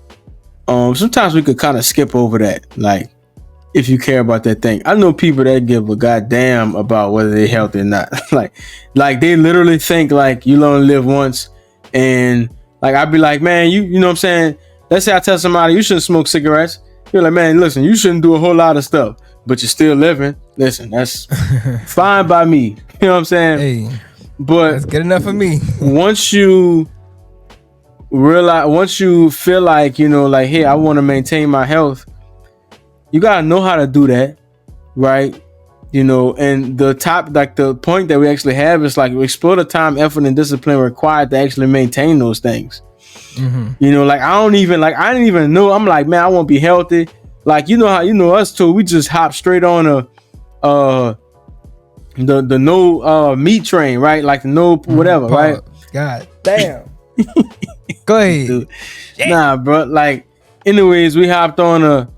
Sometimes we could kind of skip over that, like if you care about that thing. I know people that give a goddamn about whether they're healthy or not. like they literally think like you only live once, and like I'd be like, man, you know what I'm saying? Let's say I tell somebody you shouldn't smoke cigarettes. You're like, man, listen, you shouldn't do a whole lot of stuff, but you're still living. Listen, that's fine by me. You know what I'm saying? Hey, but that's good enough for me. once you feel like, like, hey, I want to maintain my health, you gotta know how to do that, right? And the point that we actually have is like explore the time, effort, and discipline required to actually maintain those things. Like I didn't even know. I'm like, man, I want to be healthy. Like, how us too, we just hop straight on the no meat train, right? Like the no whatever, right? God damn. Go ahead. Dude. Nah, bro. Like, anyways, we hopped on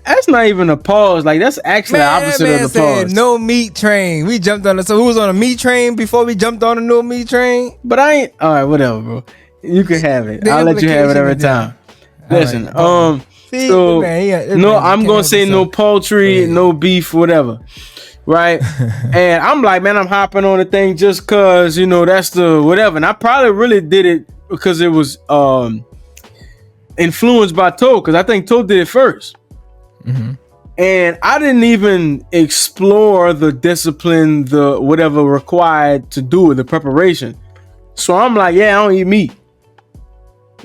that's not even a pause. Like, that's actually the opposite of the pause. No meat train. We jumped on so who was on a meat train before we jumped on a no meat train? But I ain't. All right, whatever, bro. You can have it. I'll let you have it every time. Listen, right. I'm gonna say no poultry, no beef, whatever. Right? And I'm like, man, I'm hopping on the thing just cause, that's the whatever. And I probably really did it because it was influenced by Toe, because I think Toe did it first. And I didn't even explore the discipline, the whatever required to do it, the preparation. So I'm like, yeah, I don't eat meat.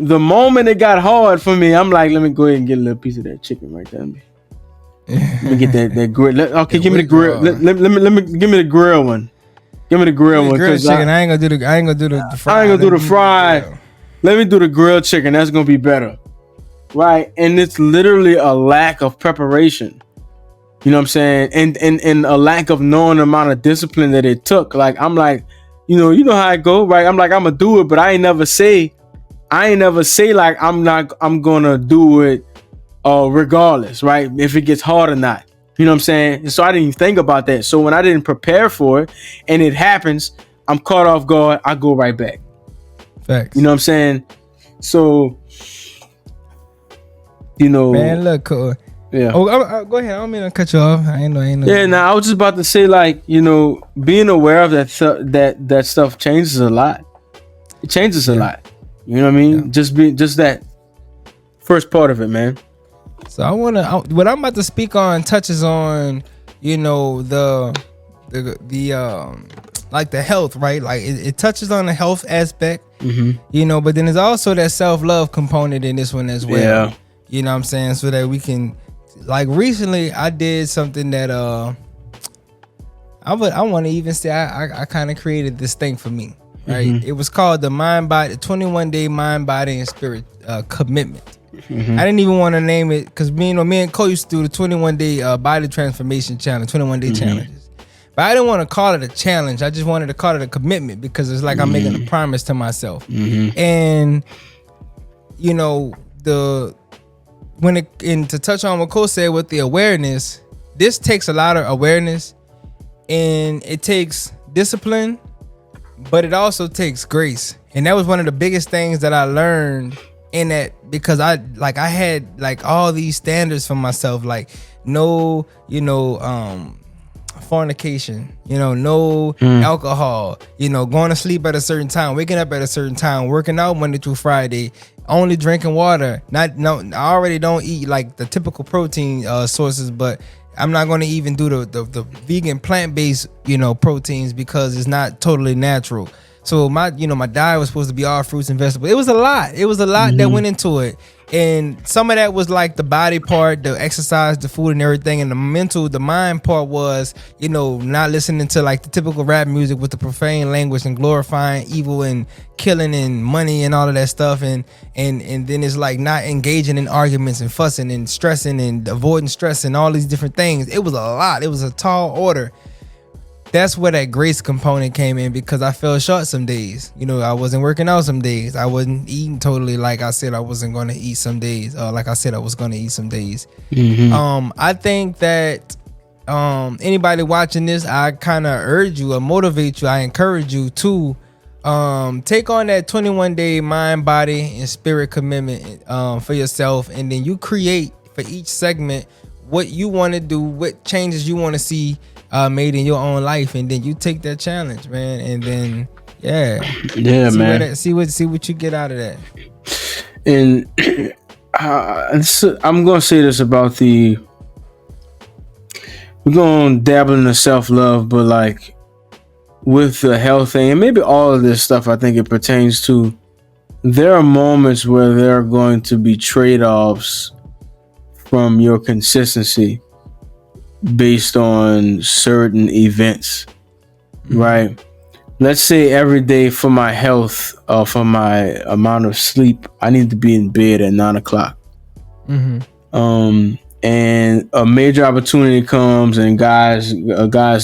The moment it got hard for me, I'm like, let me go ahead and get a little piece of that chicken right there. Let me get that grill. Okay, give me the grill. Let me give me the grill one. Give me the grill one. Grilled chicken. I ain't gonna do the fried. I ain't gonna do the fried. Let me do the grilled chicken. That's gonna be better. Right? And it's literally a lack of preparation. You know what I'm saying? And a lack of knowing the amount of discipline that it took. Like, I'm like, you know how I go, right? I'm like, I'm gonna do it, but I ain't never say like I'm gonna do it regardless, right? If it gets hard or not. You know what I'm saying? So I didn't even think about that. So when I didn't prepare for it and it happens, I'm caught off guard, I go right back. Facts. You know what I'm saying? So, man, look, cool. Yeah. Oh, go ahead. I don't mean to cut you off. I ain't know. Yeah, I was just about to say, like, being aware of that stuff changes a lot. It changes a lot. You know what I mean? Yeah. Just that first part of it, man. So what I'm about to speak on touches on like the health, right? Like it touches on the health aspect, Mm-hmm. but then there's also that self-love component in this one as well. Yeah. You know what I'm saying? So that we can, like, recently I did something that I want to even say I kind of created this thing for me, right? Mm-hmm. It was called the 21-day mind, body, and spirit commitment. Mm-hmm. I didn't even want to name it because me and Cole used to do the 21-day body transformation challenge, 21-day challenges. But I didn't want to call it a challenge. I just wanted to call it a commitment because it's like I'm making a promise to myself. And to touch on what Cole said with the awareness, this takes a lot of awareness and it takes discipline, but it also takes grace. And that was one of the biggest things that I learned in that, because I had like all these standards for myself, like no, fornication, no alcohol, going to sleep at a certain time, waking up at a certain time, working out Monday through Friday, only drinking water. I already don't eat like the typical protein sources, but I'm not going to even do the vegan plant-based, proteins because it's not totally natural. So my diet was supposed to be all fruits and vegetables. It was a lot that went into it. And some of that was like the body part, the exercise, the food and everything. And the mind part was, not listening to like the typical rap music with the profane language and glorifying evil and killing and money and all of that stuff. And then it's like not engaging in arguments and fussing and stressing and avoiding stress and all these different things. It was a lot. It was a tall order. That's where that grace component came in, because I fell short some days. I wasn't working out some days. I wasn't eating totally like I said I wasn't going to eat some days. Like I said I was going to eat some days. I think that anybody watching this, I kind of urge you or motivate you. I encourage you to take on that 21-day mind, body, and spirit commitment for yourself, and then you create for each segment what you want to do, what changes you want to see made in your own life, and then you take that challenge, man, and then see what you get out of that. And I'm gonna say this about we're gonna dabble in the self-love, but like with the health thing and maybe all of this stuff, I think it pertains to, there are moments where there are going to be trade-offs from your consistency based on certain events, right? Let's say every day for my health, for my amount of sleep, I need to be in bed at 9:00. And a major opportunity comes, and guys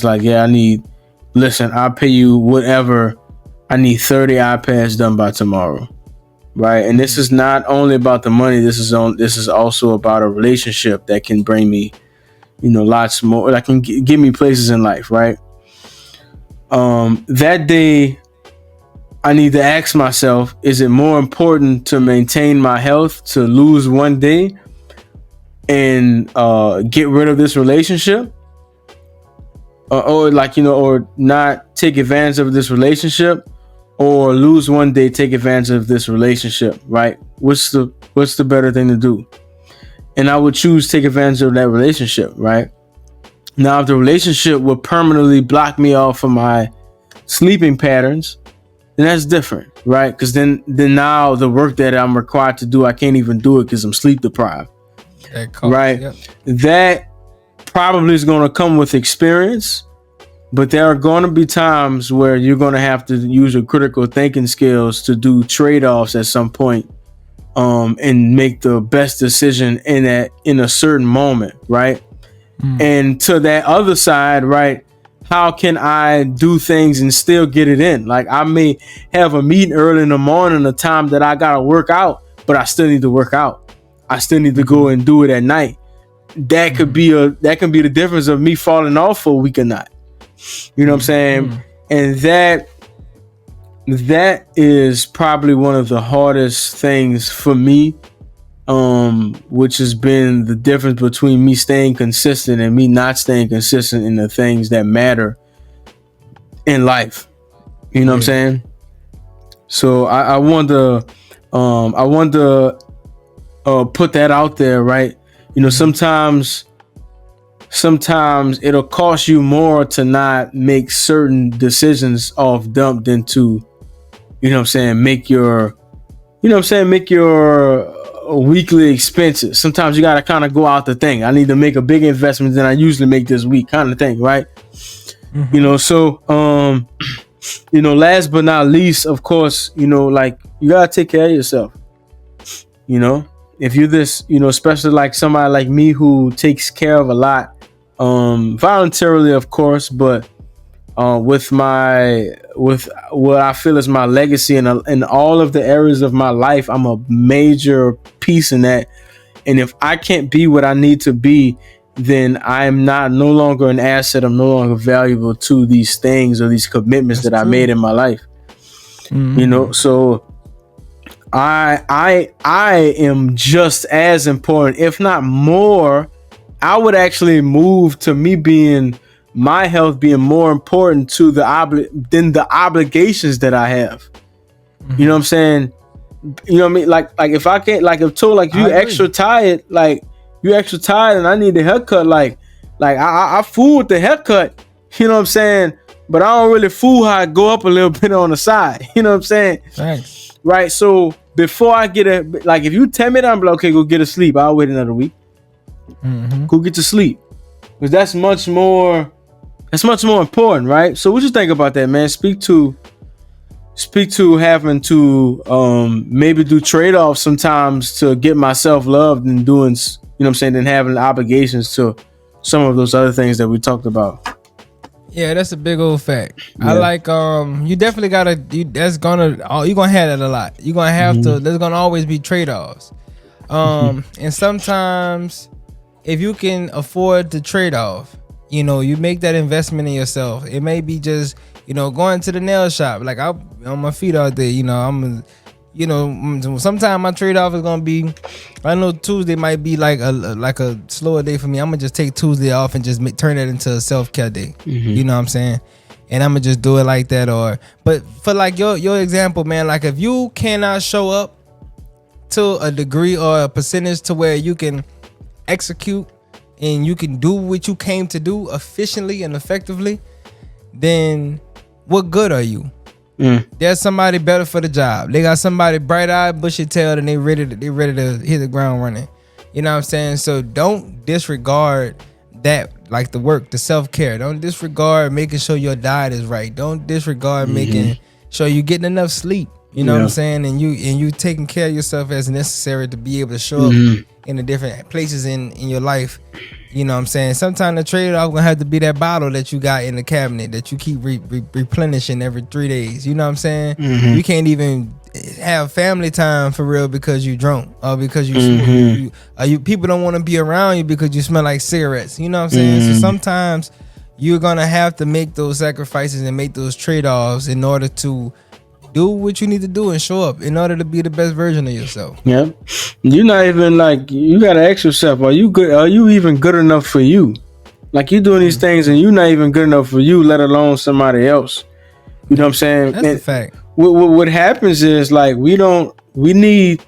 like, listen, I'll pay you whatever. I need 30 iPads done by tomorrow, right? And this is not only about the money. This is also about a relationship that can bring me, lots more, that can give me places in life, right? That day, I need to ask myself, is it more important to maintain my health, to lose one day and get rid of this relationship? Or not take advantage of this relationship, or lose one day, take advantage of this relationship, right? What's the better thing to do? And I would choose take advantage of that relationship, right? Now, if the relationship will permanently block me off of my sleeping patterns, then that's different, right? Because then now the work that I'm required to do, I can't even do it because I'm sleep deprived, right? Yep. That probably is going to come with experience, but there are going to be times where you're going to have to use your critical thinking skills to do trade-offs at some point. And make the best decision in a certain moment, right? And to that other side, right? How can I do things and still get it in? Like, I may have a meeting early in the morning, a time that I gotta work out, but I still need to work out. I still need to go and do it at night. That could be the difference of me falling off for a week or not. You know what I'm saying? And that is probably one of the hardest things for me, which has been the difference between me staying consistent and me not staying consistent in the things that matter in life. You know what I'm saying? So I want to put that out there, right? Sometimes sometimes it'll cost you more to not make certain decisions off dump than to, you know what I'm saying, make your, you know what I'm saying, make your weekly expenses. Sometimes you got to kind of go out the thing. I need to make a bigger investment than I usually make this week, kind of thing, right? You know, so you know, last but not least, of course, you know, like, you gotta take care of yourself. You know, if you're this, you know, especially like somebody like me who takes care of a lot, voluntarily, of course, but with what I feel is my legacy and in all of the areas of my life, I'm a major piece in that. And if I can't be what I need to be, then I'm no longer an asset. I'm no longer valuable to these things or these commitments that I made in my life. You know, so I am just as important, if not more. I would actually move to me being, my health being more important to than the obligations that I have. You know what I'm saying? You know what I mean? Like if I can't, like if told, like you extra tired, and I need a haircut, like I fool with the haircut, you know what I'm saying? But I don't really fool how I go up a little bit on the side. You know what I'm saying? Thanks. Right. So before I get if you tell me that, I'm like, okay, go get a sleep. I'll wait another week. Go get to sleep. Because that's much more important, right? So what you think about that, man? Speak to having to maybe do trade-offs sometimes to get myself loved and doing, you know what I'm saying, than having obligations to some of those other things that we talked about. Yeah, that's a big old fact. Yeah. I like you definitely gotta you're gonna have that a lot. You're gonna have to, there's gonna always be trade-offs. And sometimes if you can afford the trade-off, you know, you make that investment in yourself. It may be just, you know, going to the nail shop. Like I'm on my feet all day, you know, sometimes my trade-off is gonna be, I know Tuesday might be like a slower day for me. I'm gonna just take Tuesday off and just turn it into a self-care day. You know what I'm saying? And I'm gonna just do it like that. But for like your example, man, like if you cannot show up to a degree or a percentage to where you can execute and you can do what you came to do efficiently and effectively, then what good are you? There's somebody better for the job. They got somebody bright-eyed, bushy-tailed, and they ready to hit the ground running. You know what I'm saying? So don't disregard that, like the work, the self-care. Don't disregard making sure your diet is right. Don't disregard making sure you're getting enough sleep. You know what I'm saying? And you taking care of yourself as necessary to be able to show up in the different places in your life. You know what I'm saying? Sometimes the trade-off gonna have to be that bottle that you got in the cabinet that you keep replenishing every 3 days. You know what I'm saying? You can't even have family time for real because you drunk or because you smoke. People don't want to be around you because you smell like cigarettes. You know what I'm saying? So sometimes you're gonna have to make those sacrifices and make those trade-offs in order to do what you need to do and show up in order to be the best version of yourself. Yeah. You're not even like, you gotta ask yourself, are you even good enough for you? Like, you're doing these things and you're not even good enough for you, let alone somebody else. You know what I'm saying? That's a fact. What happens is, like, we need,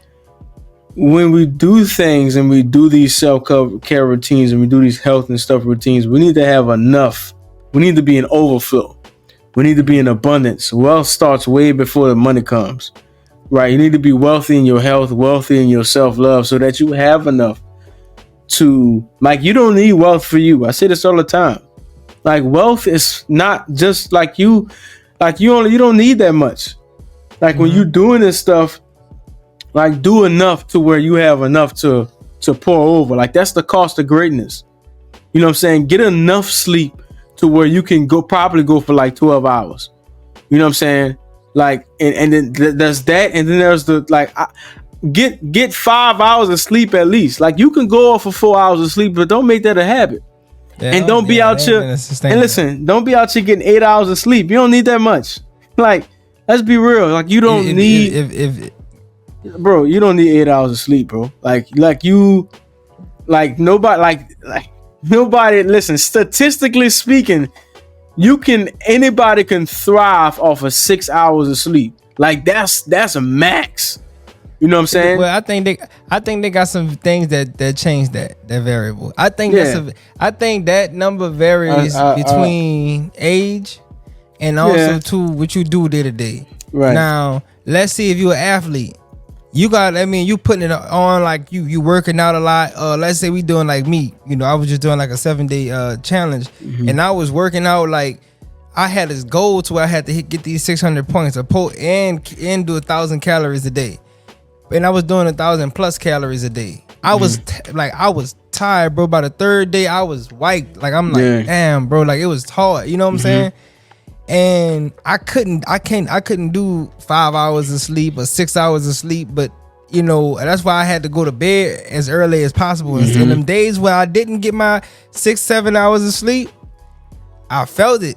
when we do things and we do these self-care routines and we do these health and stuff routines, we need to have enough. We need to be in overflow. We need to be in abundance. Wealth starts way before the money comes, right? You need to be wealthy in your health, wealthy in your self-love, so that you have enough to, like, you don't need wealth for you. I say this all the time. Like, wealth is not just like you don't need that much. Like, when you're doing this stuff, like, do enough to where you have enough to pour over. Like, that's the cost of greatness. You know what I'm saying? Get enough sleep to where you can probably go for like 12 hours. You know what I'm saying? Like, and then there's that, and then there's the, like, get 5 hours of sleep at least. Like, you can go off for 4 hours of sleep, but don't make that a habit. Yeah, and don't be out here, and listen, don't be out here getting 8 hours of sleep. You don't need that much. Like, let's be real. Like, you don't need, bro, you don't need 8 hours of sleep, bro. Like nobody, listen, statistically speaking, anybody can thrive off of 6 hours of sleep. Like, that's a max. You know what I'm saying? Well, I think they got some things that change that variable. I think I think that number varies between age and also to what you do day to day. Right. Now, let's see if you're an athlete. You got, I mean, you putting it on like you working out a lot. Let's say we doing like me. You know, I was just doing like a 7-day challenge, and I was working out like I had this goal to where I had to get these 600 points and do 1,000 calories a day, and I was doing 1,000 plus calories a day. I was I was tired, bro. By the third day, I was wiped. Like I'm like, damn, bro. Like it was hard. You know what I'm saying? And I couldn't do 5 hours of sleep or 6 hours of sleep, but you know, that's why I had to go to bed as early as possible. And in them days where I didn't get my 6-7 hours of sleep, I felt it.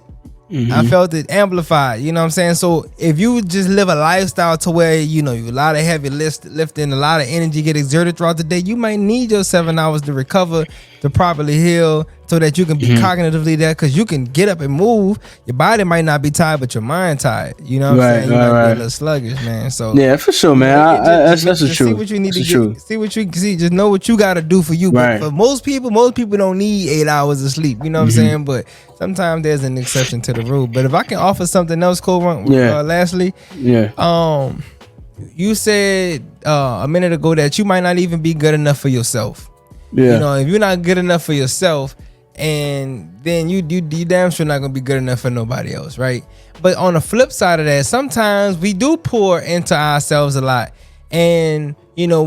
I felt it amplified. You know what I'm saying? So if you just live a lifestyle to where, you know, you a lot of heavy lifting, a lot of energy get exerted throughout the day, you might need your 7 hours to recover, to properly heal, so that you can be cognitively there, because you can get up and move. Your body might not be tired, but your mind tired. You know what I'm saying? You might be a little sluggish, man. So yeah, for sure, man. That's the truth. See what you need to get. See what you see. Just know what you got to do for you. But for most people don't need 8 hours of sleep. You know what I'm saying? But sometimes there's an exception to the rule. But if I can offer something else, Cole, lastly, you said a minute ago that you might not even be good enough for yourself. Yeah. You know, if you're not good enough for yourself, and then you damn sure not gonna be good enough for nobody else, right? But on the flip side of that, sometimes we do pour into ourselves a lot, and you know,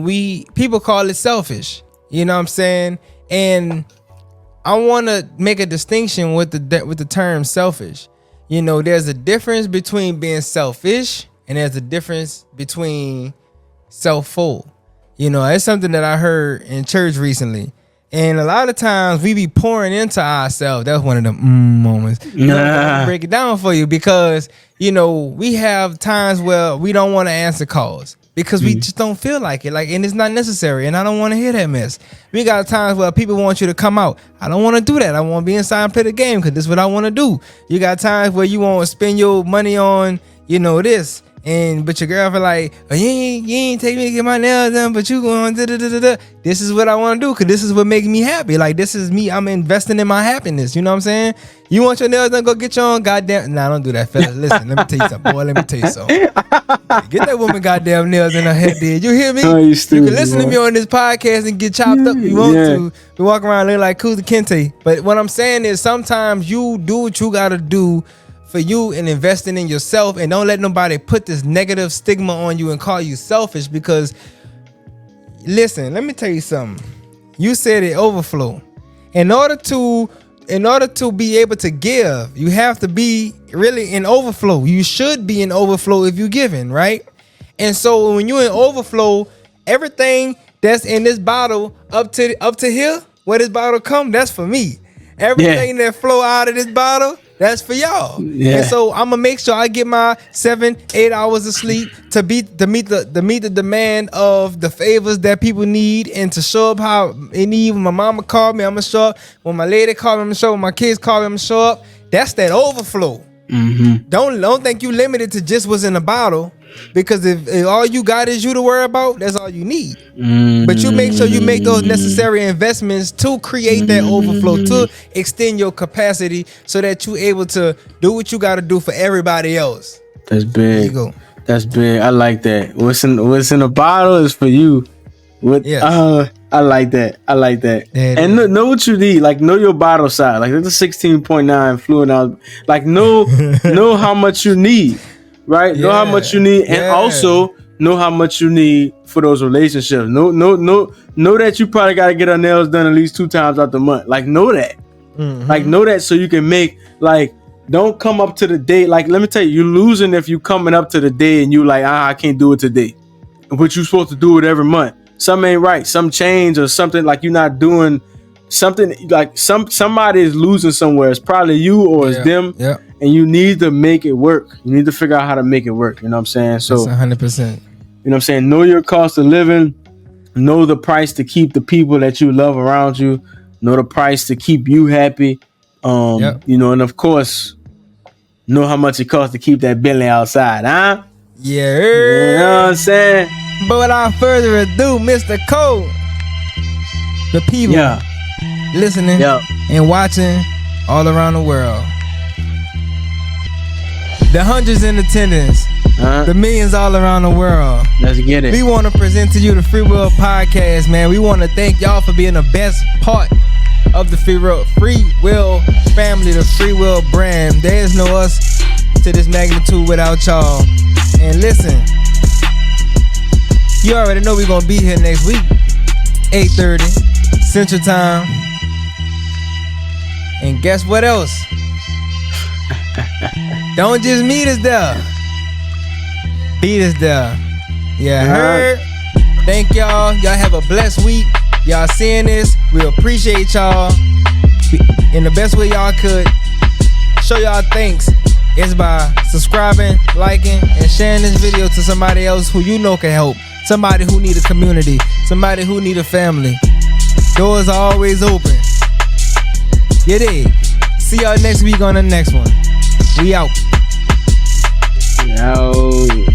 people call it selfish. You know what I'm saying? And I want to make a distinction with the term selfish. You know, there's a difference between being selfish, and there's a difference between self-full. You know, it's something that I heard in church recently. And a lot of times we be pouring into ourselves. That's one of them moments. Break it down for you, because, you know, we have times where we don't want to answer calls because we just don't feel like it. And it's not necessary. And I don't want to hear that mess. We got times where people want you to come out. I don't want to do that. I want to be inside and play the game because this is what I want to do. You got times where you want to spend your money on, you know, this. But your girlfriend like, oh, you ain't take me to get my nails done, but you going da. This is what I want to do, because this is what makes me happy. Like, this is me. I'm investing in my happiness. You know what I'm saying? You want your nails done, go get your own goddamn. Nah, don't do that, fella. Listen, let me tell you something, boy. Let me tell you something. Get that woman goddamn nails in her head, dude. You hear me? Oh, you can listen to me on this podcast and get chopped up if you want to. You walk around looking like Kuza Kente. But what I'm saying is, sometimes you do what you got to do for you and investing in yourself, and don't let nobody put this negative stigma on you and call you selfish, because listen, let me tell you something. You said it, overflow. In order to be able to give, you have to be really in overflow. You should be in overflow if you're giving, right? And so when you're in overflow, everything that's in this bottle up to here, where this bottle come, that's for me. Everything that flow out of this bottle, that's for y'all. Yeah. And so I'm gonna make sure I get my 7-8 hours of sleep to meet the demand of the favors that people need, and to show up how they need. When my mama called me, I'm gonna show up. When my lady called me, I'm gonna show up. When my kids call me, I'm gonna show up. That's that overflow. Don't think you limited to just what's in the bottle, because if all you got is you to worry about, that's all you need. But you make sure you make those necessary investments to create that overflow, to extend your capacity, so that you're able to do what you got to do for everybody else. That's big. There you go. That's big. I like that. What's in the bottle is for you. I like that. And know what you need. Like, know your bottle size. Like, there's a 16.9 fluid ounce. Like, know how much you need. Right? Know how much you need, and also know how much you need for those relationships. Know that you probably got to get our nails done at least 2 times out the month. Like, know that. Like, know that, so you can make, like, don't come up to the day. Like, let me tell you, you're losing if you coming up to the day and you like, I can't do it today. But you're supposed to do it every month. Something ain't right. Some change or something, like you're not doing something, like somebody is losing somewhere. It's probably you or it's them. Yeah. And you need to make it work. You need to figure out how to make it work. You know what I'm saying? So that's 100%. You know what I'm saying? Know your cost of living. Know the price to keep the people that you love around you. Know the price to keep you happy. You know, and of course, know how much it costs to keep that Bentley outside, huh? Yeah. You know what I'm saying? But without further ado, Mr. Cole, the people listening and watching all around the world, the hundreds in attendance, the millions all around the world. Let's get it. We want to present to you the Free Will Podcast, man. We want to thank y'all for being the best part of the Free Will family, the Free Will brand. There is no us to this magnitude without y'all. And listen, you already know we're gonna be here next week, 8:30 Central Time. And guess what else? Don't just meet us there, beat us there. Yeah, heard. Thank y'all. Y'all have a blessed week. Y'all seeing this, we appreciate y'all. In the best way y'all could show y'all thanks is by subscribing, liking, and sharing this video to somebody else who you know can help. Somebody who need a community, somebody who need a family. Doors are always open. You dig? See y'all next week on the next one. We out. Yo.